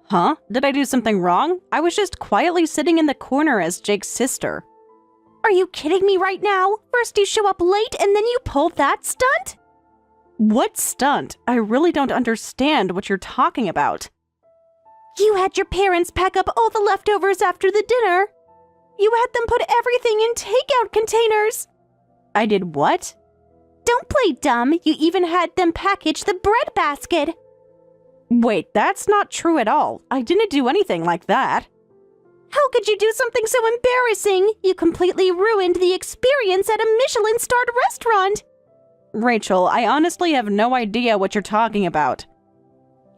Huh? Did I do something wrong? I was just quietly sitting in the corner as Jake's sister. Are you kidding me right now? First you show up late and then you pull that stunt? What stunt? I really don't understand what you're talking about. You had your parents pack up all the leftovers after the dinner. You had them put everything in takeout containers. I did what? Don't play dumb. You even had them package the bread basket. Wait, that's not true at all. I didn't do anything like that. How could you do something so embarrassing? You completely ruined the experience at a Michelin-starred restaurant. Rachel, I honestly have no idea what you're talking about.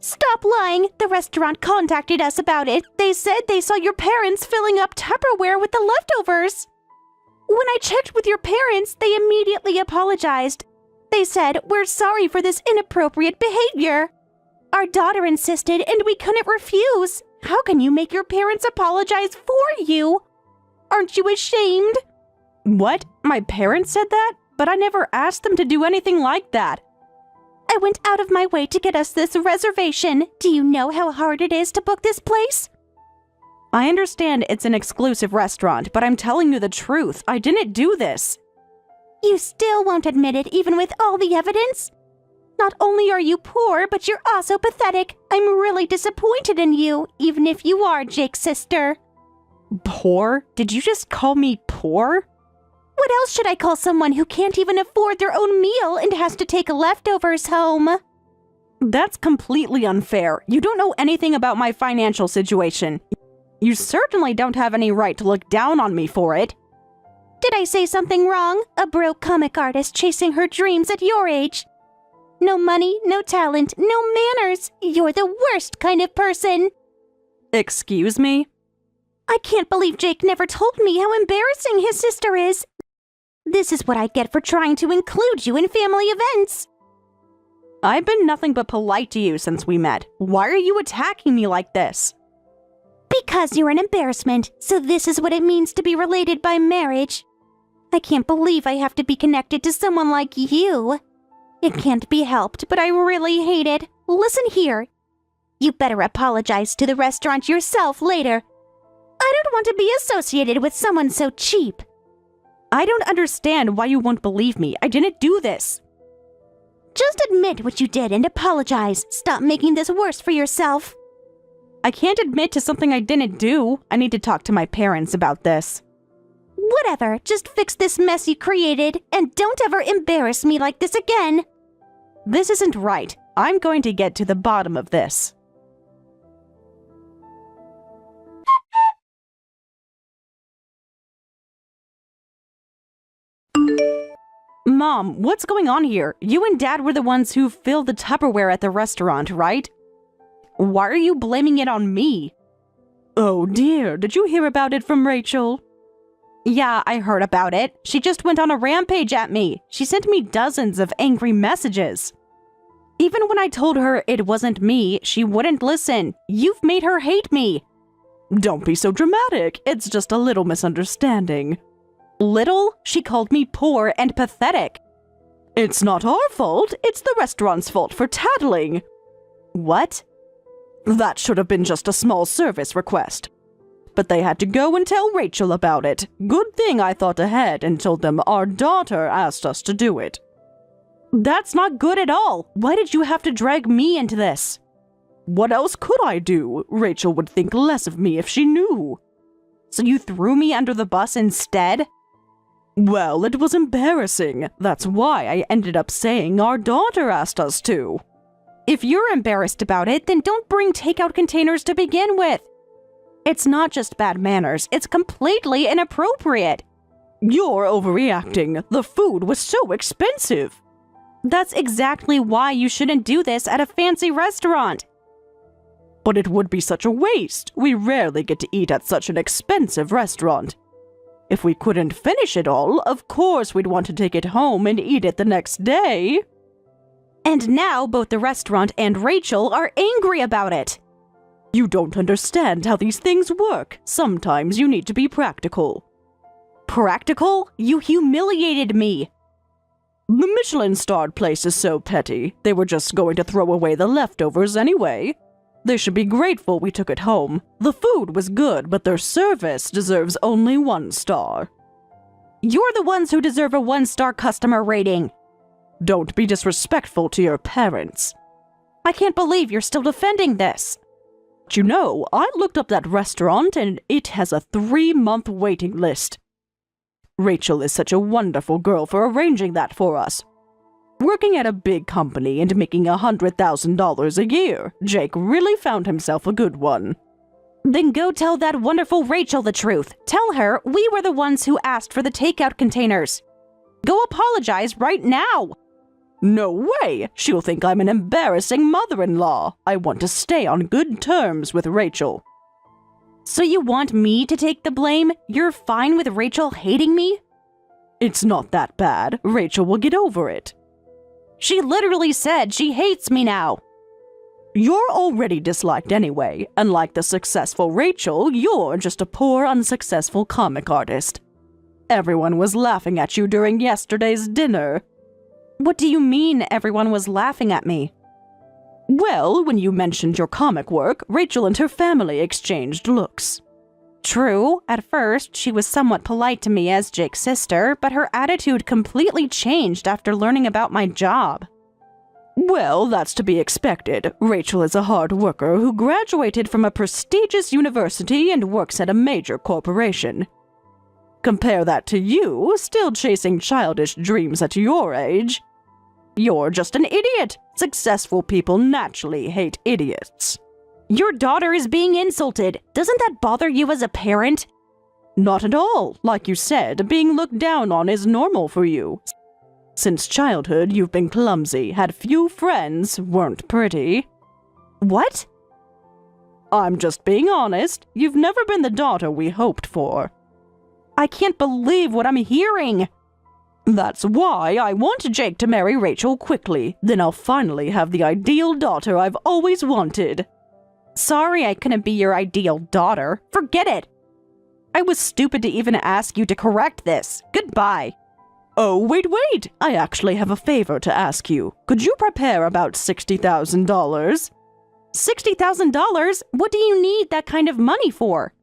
Stop lying. The restaurant contacted us about it. They said they saw your parents filling up Tupperware with the leftovers. When I checked with your parents, they immediately apologized. They said, "We're sorry for this inappropriate behavior." Our daughter insisted and we couldn't refuse. How can you make your parents apologize for you? Aren't you ashamed? What? My parents said that? But I never asked them to do anything like that. I went out of my way to get us this reservation. Do you know how hard it is to book this place? I understand it's an exclusive restaurant, but I'm telling you the truth. I didn't do this. You still won't admit it even with all the evidence? Not only are you poor, but you're also pathetic. I'm really disappointed in you, even if you are Jake's sister. Poor? Did you just call me poor? What else should I call someone who can't even afford their own meal and has to take leftovers home? That's completely unfair. You don't know anything about my financial situation. You certainly don't have any right to look down on me for it. Did I say something wrong? A broke comic artist chasing her dreams at your age. No money, no talent, no manners. You're the worst kind of person. Excuse me? I can't believe Jake never told me how embarrassing his sister is. This is what I get for trying to include you in family events. I've been nothing but polite to you since we met. Why are you attacking me like this? Because you're an embarrassment, so this is what it means to be related by marriage. I can't believe I have to be connected to someone like you. It can't be helped, but I really hate it. Listen here. You better apologize to the restaurant yourself later. I don't want to be associated with someone so cheap. I don't understand why you won't believe me. I didn't do this. Just admit what you did and apologize. Stop making this worse for yourself. I can't admit to something I didn't do. I need to talk to my parents about this. Whatever, just fix this mess you created, and don't ever embarrass me like this again. This isn't right. I'm going to get to the bottom of this. Mom, what's going on here? You and Dad were the ones who filled the Tupperware at the restaurant, right? Why are you blaming it on me? Oh dear, did you hear about it from Rachel? Yeah, I heard about it. She just went on a rampage at me. She sent me dozens of angry messages. Even when I told her it wasn't me, she wouldn't listen. You've made her hate me. Don't be so dramatic. It's just a little misunderstanding. Little? She called me poor and pathetic. It's not our fault. It's the restaurant's fault for tattling. What? That should have been just a small service request. But they had to go and tell Rachel about it. Good thing I thought ahead and told them our daughter asked us to do it. That's not good at all. Why did you have to drag me into this? What else could I do? Rachel would think less of me if she knew. So you threw me under the bus instead? Well, it was embarrassing. That's why I ended up saying our daughter asked us to. If you're embarrassed about it, then don't bring takeout containers to begin with. It's not just bad manners, it's completely inappropriate. You're overreacting. The food was so expensive. That's exactly why you shouldn't do this at a fancy restaurant. But it would be such a waste. We rarely get to eat at such an expensive restaurant. If we couldn't finish it all, of course we'd want to take it home and eat it the next day. And now both the restaurant and Rachel are angry about it. You don't understand how these things work. Sometimes you need to be practical. Practical? You humiliated me. The Michelin-starred place is so petty. They were just going to throw away the leftovers anyway. They should be grateful we took it home. The food was good, but their service deserves only 1 star. You're the ones who deserve a 1-star customer rating. Don't be disrespectful to your parents. I can't believe you're still defending this. You know, I looked up that restaurant and it has a 3-month waiting list. Rachel is such a wonderful girl for arranging that for us. Working at a big company and making $100,000 a year, Jake really found himself a good one. Then go tell that wonderful Rachel the truth. Tell her we were the ones who asked for the takeout containers. Go apologize right now. No way! She'll think I'm an embarrassing mother-in-law. I want to stay on good terms with Rachel. So you want me to take the blame? You're fine with Rachel hating me? It's not that bad. Rachel will get over it. She literally said she hates me now. You're already disliked anyway. Unlike the successful Rachel, you're just a poor, unsuccessful comic artist. Everyone was laughing at you during yesterday's dinner. What do you mean everyone was laughing at me? Well, when you mentioned your comic work, Rachel and her family exchanged looks. True, at first she was somewhat polite to me as Jake's sister, but her attitude completely changed after learning about my job. Well, that's to be expected. Rachel is a hard worker who graduated from a prestigious university and works at a major corporation. Compare that to you, still chasing childish dreams at your age. You're just an idiot. Successful people naturally hate idiots. Your daughter is being insulted. Doesn't that bother you as a parent? Not at all. Like you said, being looked down on is normal for you. Since childhood, you've been clumsy, had few friends, weren't pretty. What? I'm just being honest. You've never been the daughter we hoped for. I can't believe what I'm hearing. That's why I want Jake to marry Rachel quickly. Then I'll finally have the ideal daughter I've always wanted. Sorry I couldn't be your ideal daughter. Forget it. I was stupid to even ask you to correct this. Goodbye. Oh, wait. I actually have a favor to ask you. Could you prepare about $60,000? $60,000? What do you need that kind of money for?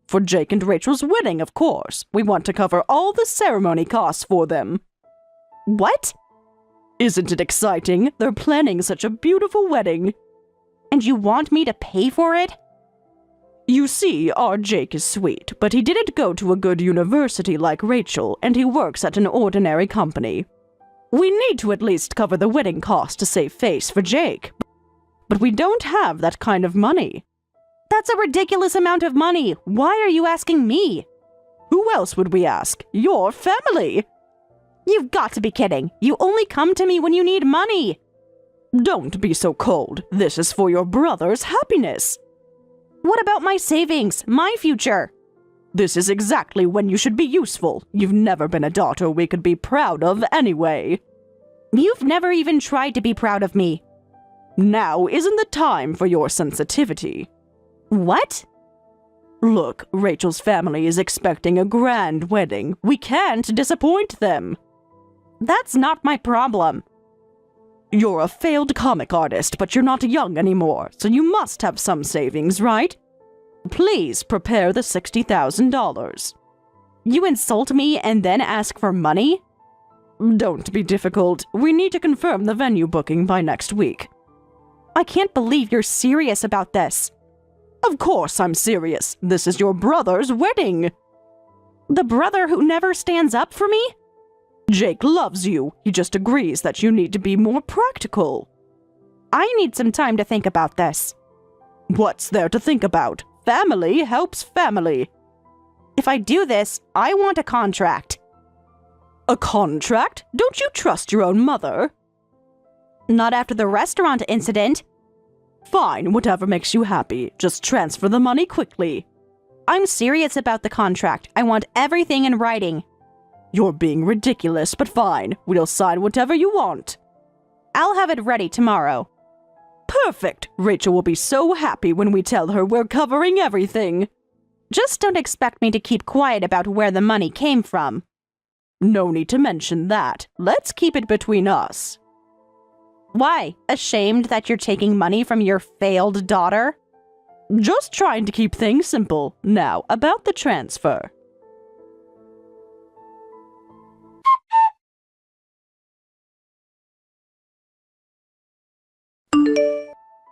For Jake and Rachel's wedding, of course. We want to cover all the ceremony costs for them. What? Isn't it exciting? They're planning such a beautiful wedding. And you want me to pay for it? You see, our Jake is sweet, but he didn't go to a good university like Rachel, and he works at an ordinary company. We need to at least cover the wedding cost to save face for Jake. But we don't have that kind of money. That's a ridiculous amount of money. Why are you asking me? Who else would we ask? Your family. You've got to be kidding. You only come to me when you need money. Don't be so cold. This is for your brother's happiness. What about my savings, my future? This is exactly when you should be useful. You've never been a daughter we could be proud of anyway. You've never even tried to be proud of me. Now isn't the time for your sensitivity. What? Look, Rachel's family is expecting a grand wedding. We can't disappoint them. That's not my problem. You're a failed comic artist, but you're not young anymore, so you must have some savings, right? Please prepare the $60,000. You insult me and then ask for money? Don't be difficult. We need to confirm the venue booking by next week. I can't believe you're serious about this. Of course I'm serious. This is your brother's wedding. The brother who never stands up for me? Jake loves you. He just agrees that you need to be more practical. I need some time to think about this. What's there to think about? Family helps family. If I do this, I want a contract. A contract? Don't you trust your own mother? Not after the restaurant incident. Fine, whatever makes you happy. Just transfer the money quickly. I'm serious about the contract. I want everything in writing. You're being ridiculous, but fine. We'll sign whatever you want. I'll have it ready tomorrow. Perfect! Rachel will be so happy when we tell her we're covering everything. Just don't expect me to keep quiet about where the money came from. No need to mention that. Let's keep it between us. Why? Ashamed that you're taking money from your failed daughter? Just trying to keep things simple. Now, about the transfer.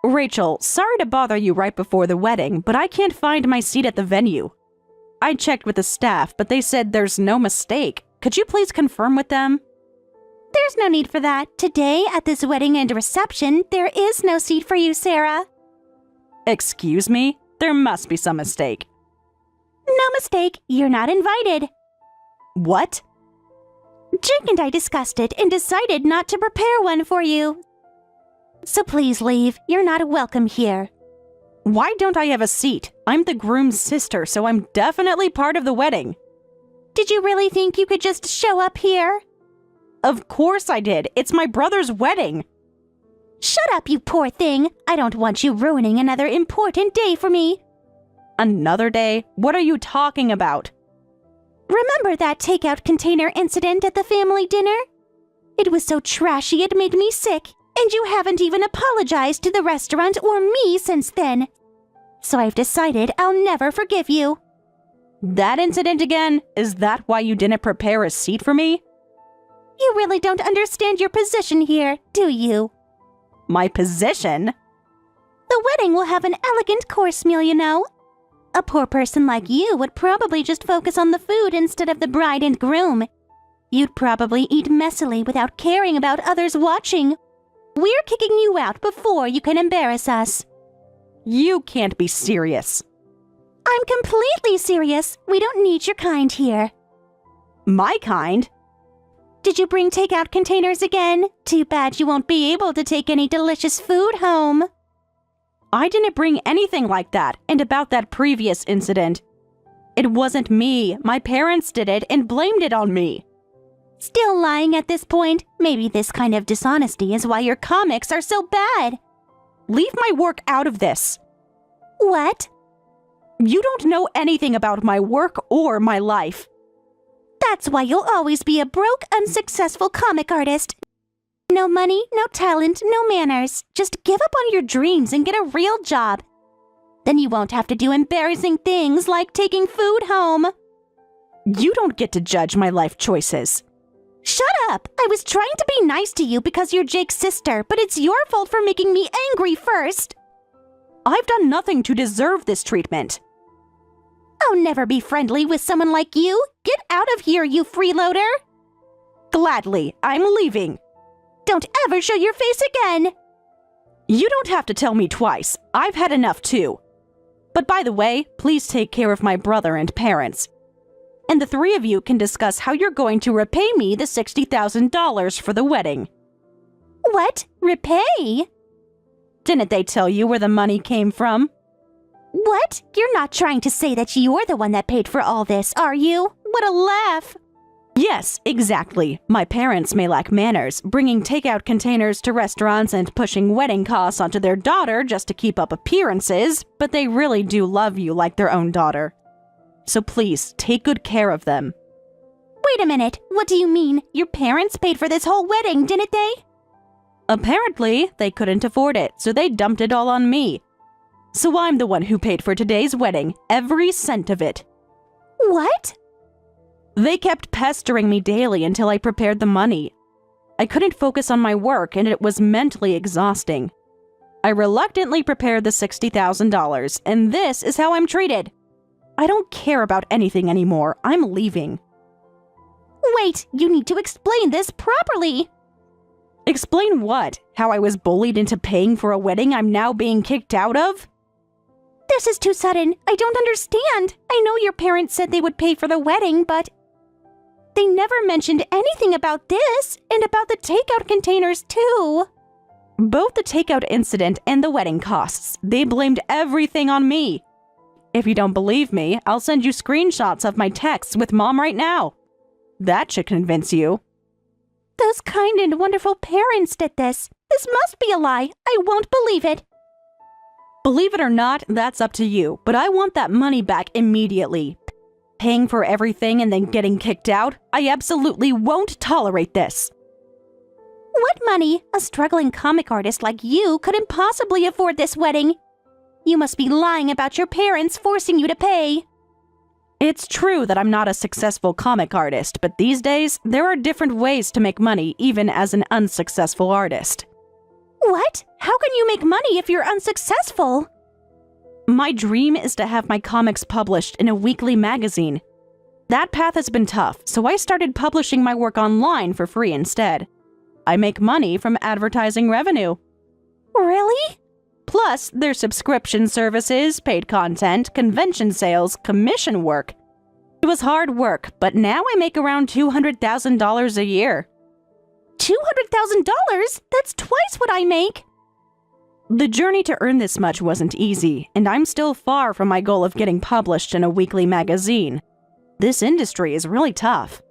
Rachel, sorry to bother you right before the wedding, but I can't find my seat at the venue. I checked with the staff, but they said there's no mistake. Could you please confirm with them? There's no need for that. Today, at this wedding and reception, there is no seat for you, Sarah. Excuse me? There must be some mistake. No mistake. You're not invited. What? Jake and I discussed it and decided not to prepare one for you. So please leave. You're not welcome here. Why don't I have a seat? I'm the groom's sister, so I'm definitely part of the wedding. Did you really think you could just show up here? Of course I did. It's my brother's wedding. Shut up, you poor thing. I don't want you ruining another important day for me. Another day? What are you talking about? Remember that takeout container incident at the family dinner? It was so trashy it made me sick, and you haven't even apologized to the restaurant or me since then. So I've decided I'll never forgive you. That incident again? Is that why you didn't prepare a seat for me? You really don't understand your position here, do you? My position? The wedding will have an elegant course meal, you know. A poor person like you would probably just focus on the food instead of the bride and groom. You'd probably eat messily without caring about others watching. We're kicking you out before you can embarrass us. You can't be serious. I'm completely serious. We don't need your kind here. My kind? Did you bring takeout containers again? Too bad you won't be able to take any delicious food home. I didn't bring anything like that, and about that previous incident. It wasn't me. My parents did it and blamed it on me. Still lying at this point? Maybe this kind of dishonesty is why your comics are so bad. Leave my work out of this. What? You don't know anything about my work or my life. That's why you'll always be a broke, unsuccessful comic artist. No money, no talent, no manners. Just give up on your dreams and get a real job. Then you won't have to do embarrassing things like taking food home. You don't get to judge my life choices. Shut up! I was trying to be nice to you because you're Jake's sister, but it's your fault for making me angry first. I've done nothing to deserve this treatment. I'll never be friendly with someone like you. Get out of here, you freeloader! Gladly, I'm leaving. Don't ever show your face again! You don't have to tell me twice. I've had enough too. But by the way, please take care of my brother and parents. And the three of you can discuss how you're going to repay me the $60,000 for the wedding. What? Repay? Didn't they tell you where the money came from? What? You're not trying to say that you're the one that paid for all this, are you? What a laugh! Yes, exactly. My parents may lack manners, bringing takeout containers to restaurants and pushing wedding costs onto their daughter just to keep up appearances, but they really do love you like their own daughter. So please, take good care of them. Wait a minute, what do you mean? Your parents paid for this whole wedding, didn't they? Apparently, they couldn't afford it, so they dumped it all on me. So I'm the one who paid for today's wedding, every cent of it. What? They kept pestering me daily until I prepared the money. I couldn't focus on my work, and it was mentally exhausting. I reluctantly prepared the $60,000, and this is how I'm treated. I don't care about anything anymore. I'm leaving. Wait, you need to explain this properly. Explain what? How I was bullied into paying for a wedding I'm now being kicked out of? This is too sudden. I don't understand. I know your parents said they would pay for the wedding, but they never mentioned anything about this and about the takeout containers too. Both the takeout incident and the wedding costs. They blamed everything on me. If you don't believe me, I'll send you screenshots of my texts with Mom right now. That should convince you. Those kind and wonderful parents did this. This must be a lie. I won't believe it. Believe it or not, that's up to you, but I want that money back immediately. Paying for everything and then getting kicked out? I absolutely won't tolerate this. What money? A struggling comic artist like you couldn't possibly afford this wedding. You must be lying about your parents forcing you to pay. It's true that I'm not a successful comic artist, but these days, there are different ways to make money even as an unsuccessful artist. What? How can you make money if you're unsuccessful? My dream is to have my comics published in a weekly magazine. That path has been tough, so I started publishing my work online for free instead. I make money from advertising revenue. Really? Plus, there's subscription services, paid content, convention sales, commission work. It was hard work, but now I make around $200,000 a year. $200,000? That's twice what I make! The journey to earn this much wasn't easy, and I'm still far from my goal of getting published in a weekly magazine. This industry is really tough.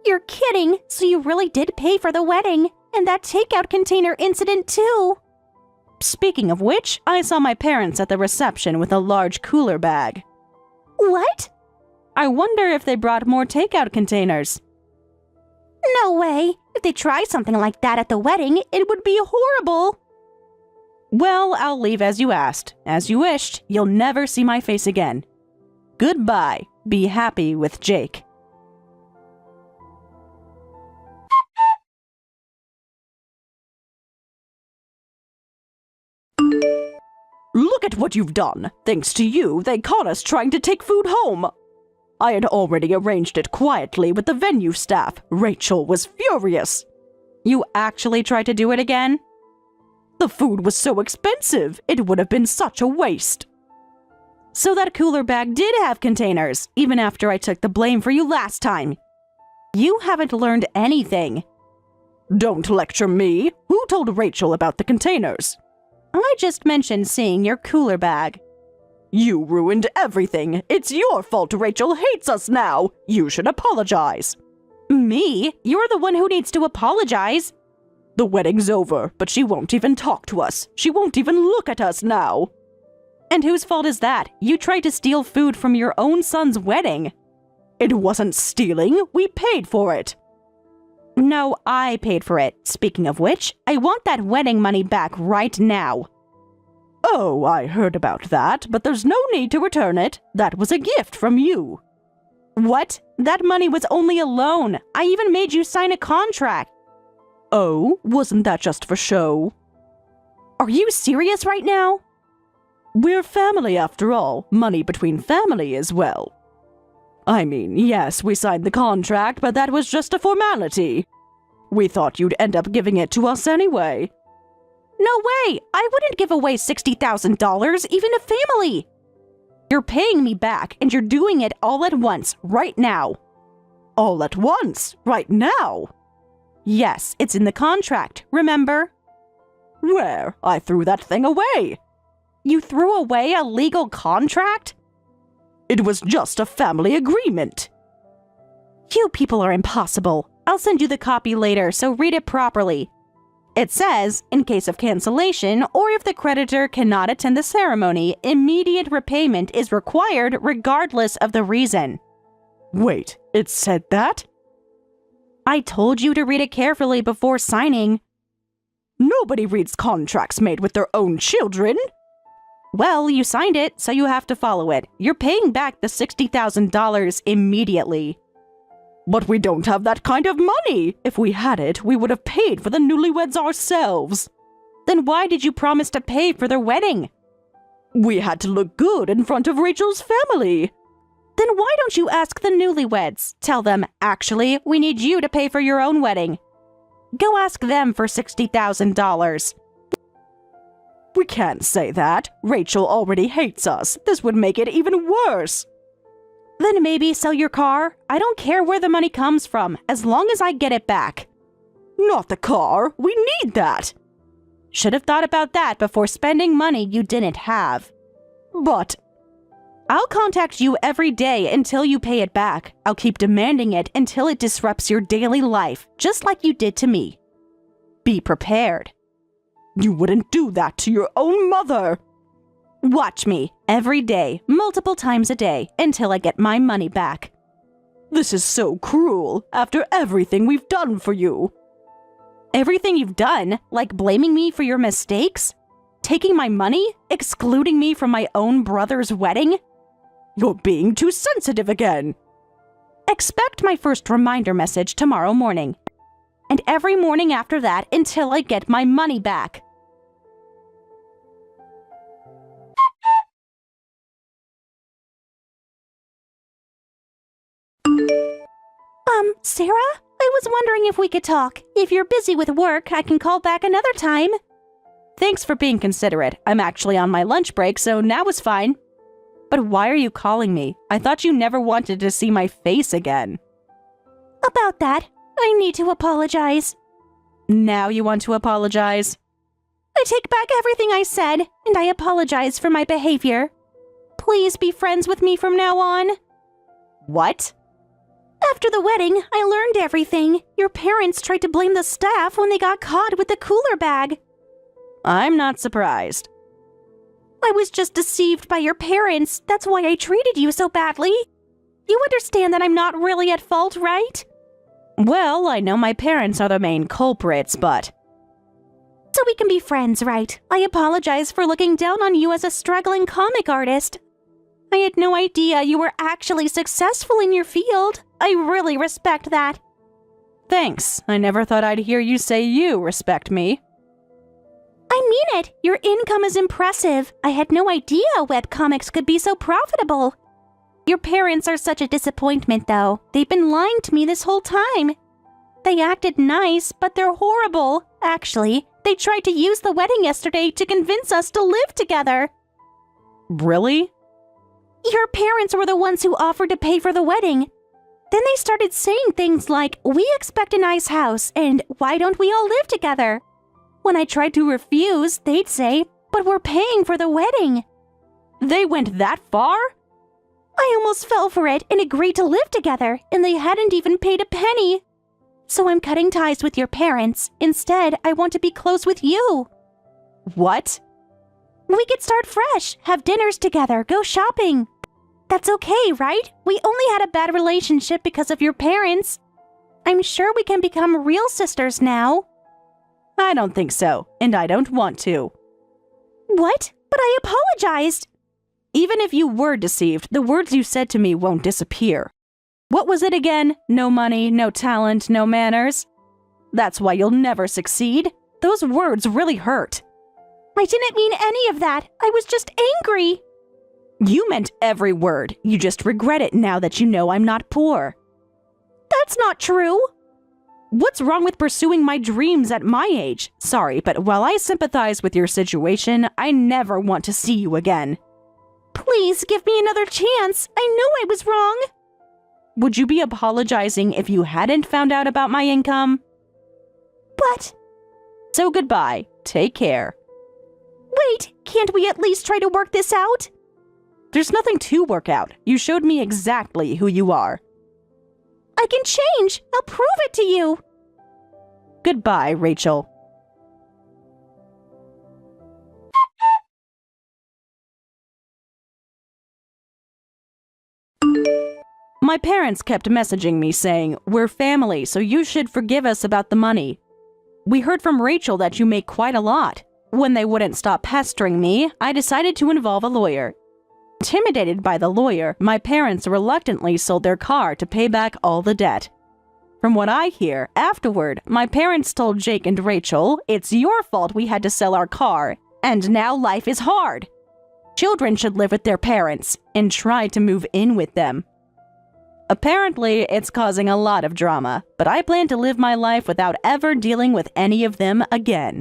You're kidding! So you really did pay for the wedding, and that takeout container incident too! Speaking of which, I saw my parents at the reception with a large cooler bag. What? I wonder if they brought more takeout containers. No way! If they try something like that at the wedding, it would be horrible! Well, I'll leave as you asked. As you wished, you'll never see my face again. Goodbye. Be happy with Jake. Look at what you've done. Thanks to you, they caught us trying to take food home. I had already arranged it quietly with the venue staff. Rachel was furious. You actually tried to do it again? The food was so expensive, it would have been such a waste. So that cooler bag did have containers, even after I took the blame for you last time. You haven't learned anything. Don't lecture me. Who told Rachel about the containers? I just mentioned seeing your cooler bag. You ruined everything. It's your fault Rachel hates us now. You should apologize. Me? You're the one who needs to apologize. The wedding's over, but she won't even talk to us. She won't even look at us now. And whose fault is that? You tried to steal food from your own son's wedding. It wasn't stealing. We paid for it. No, I paid for it. Speaking of which, I want that wedding money back right now. Oh, I heard about that, but there's no need to return it. That was a gift from you. What? That money was only a loan. I even made you sign a contract. Oh, wasn't that just for show? Are you serious right now? We're family after all. Money between family as well. I mean, yes, we signed the contract, but that was just a formality. We thought you'd end up giving it to us anyway. No way! I wouldn't give away $60,000, even to family! You're paying me back, and you're doing it all at once, right now. All at once? Right now? Yes, it's in the contract, remember? Where? I threw that thing away. You threw away a legal contract? It was just a family agreement. You people are impossible. I'll send you the copy later, so read it properly. It says, in case of cancellation, or if the creditor cannot attend the ceremony, immediate repayment is required regardless of the reason. Wait, it said that? I told you to read it carefully before signing. Nobody reads contracts made with their own children. Well, you signed it, so you have to follow it. You're paying back the $60,000 immediately. But we don't have that kind of money. If we had it, we would have paid for the newlyweds ourselves. Then why did you promise to pay for their wedding? We had to look good in front of Rachel's family. Then why don't you ask the newlyweds? Tell them, actually, we need you to pay for your own wedding. Go ask them for $60,000. We can't say that. Rachel already hates us. This would make it even worse. Then maybe sell your car. I don't care where the money comes from, as long as I get it back. Not the car. We need that. Should have thought about that before spending money you didn't have. But I'll contact you every day until you pay it back. I'll keep demanding it until it disrupts your daily life, just like you did to me. Be prepared. You wouldn't do that to your own mother. Watch me every day, multiple times a day, until I get my money back. This is so cruel, after everything we've done for you. Everything you've done? Like blaming me for your mistakes? Taking my money? Excluding me from my own brother's wedding? You're being too sensitive again. Expect my first reminder message tomorrow morning. And every morning after that until I get my money back. Sarah? I was wondering if we could talk. If you're busy with work, I can call back another time. Thanks for being considerate. I'm actually on my lunch break, so now is fine. But why are you calling me? I thought you never wanted to see my face again. About that, I need to apologize. Now you want to apologize? I take back everything I said, and I apologize for my behavior. Please be friends with me from now on. What? After the wedding, I learned everything. Your parents tried to blame the staff when they got caught with the cooler bag. I'm not surprised. I was just deceived by your parents. That's why I treated you so badly. You understand that I'm not really at fault, right? Well, I know my parents are the main culprits, but... So we can be friends, right? I apologize for looking down on you as a struggling comic artist. I had no idea you were actually successful in your field. I really respect that. Thanks. I never thought I'd hear you say you respect me. I mean it. Your income is impressive. I had no idea webcomics could be so profitable. Your parents are such a disappointment, though. They've been lying to me this whole time. They acted nice, but they're horrible. Actually, they tried to use the wedding yesterday to convince us to live together. Really? Your parents were the ones who offered to pay for the wedding. Then they started saying things like, we expect a nice house, and why don't we all live together? When I tried to refuse, they'd say, but we're paying for the wedding. They went that far? I almost fell for it and agreed to live together, and they hadn't even paid a penny. So I'm cutting ties with your parents. Instead, I want to be close with you. What? We could start fresh, have dinners together, go shopping. That's okay, right? We only had a bad relationship because of your parents. I'm sure we can become real sisters now. I don't think so, and I don't want to. What? But I apologized. Even if you were deceived, the words you said to me won't disappear. What was it again? No money, no talent, no manners? That's why you'll never succeed. Those words really hurt. I didn't mean any of that. I was just angry. You meant every word. You just regret it now that you know I'm not poor. That's not true. What's wrong with pursuing my dreams at my age? Sorry, but while I sympathize with your situation, I never want to see you again. Please give me another chance. I know I was wrong. Would you be apologizing if you hadn't found out about my income? But... So goodbye. Take care. Wait, can't we at least try to work this out? There's nothing to work out. You showed me exactly who you are. I can change. I'll prove it to you. Goodbye, Rachel. My parents kept messaging me saying, "We're family, so you should forgive us about the money. We heard from Rachel that you make quite a lot." When they wouldn't stop pestering me, I decided to involve a lawyer. Intimidated by the lawyer, my parents reluctantly sold their car to pay back all the debt. From what I hear, afterward, my parents told Jake and Rachel, "It's your fault we had to sell our car, and now life is hard. Children should live with their parents and try to move in with them." Apparently, it's causing a lot of drama, but I plan to live my life without ever dealing with any of them again.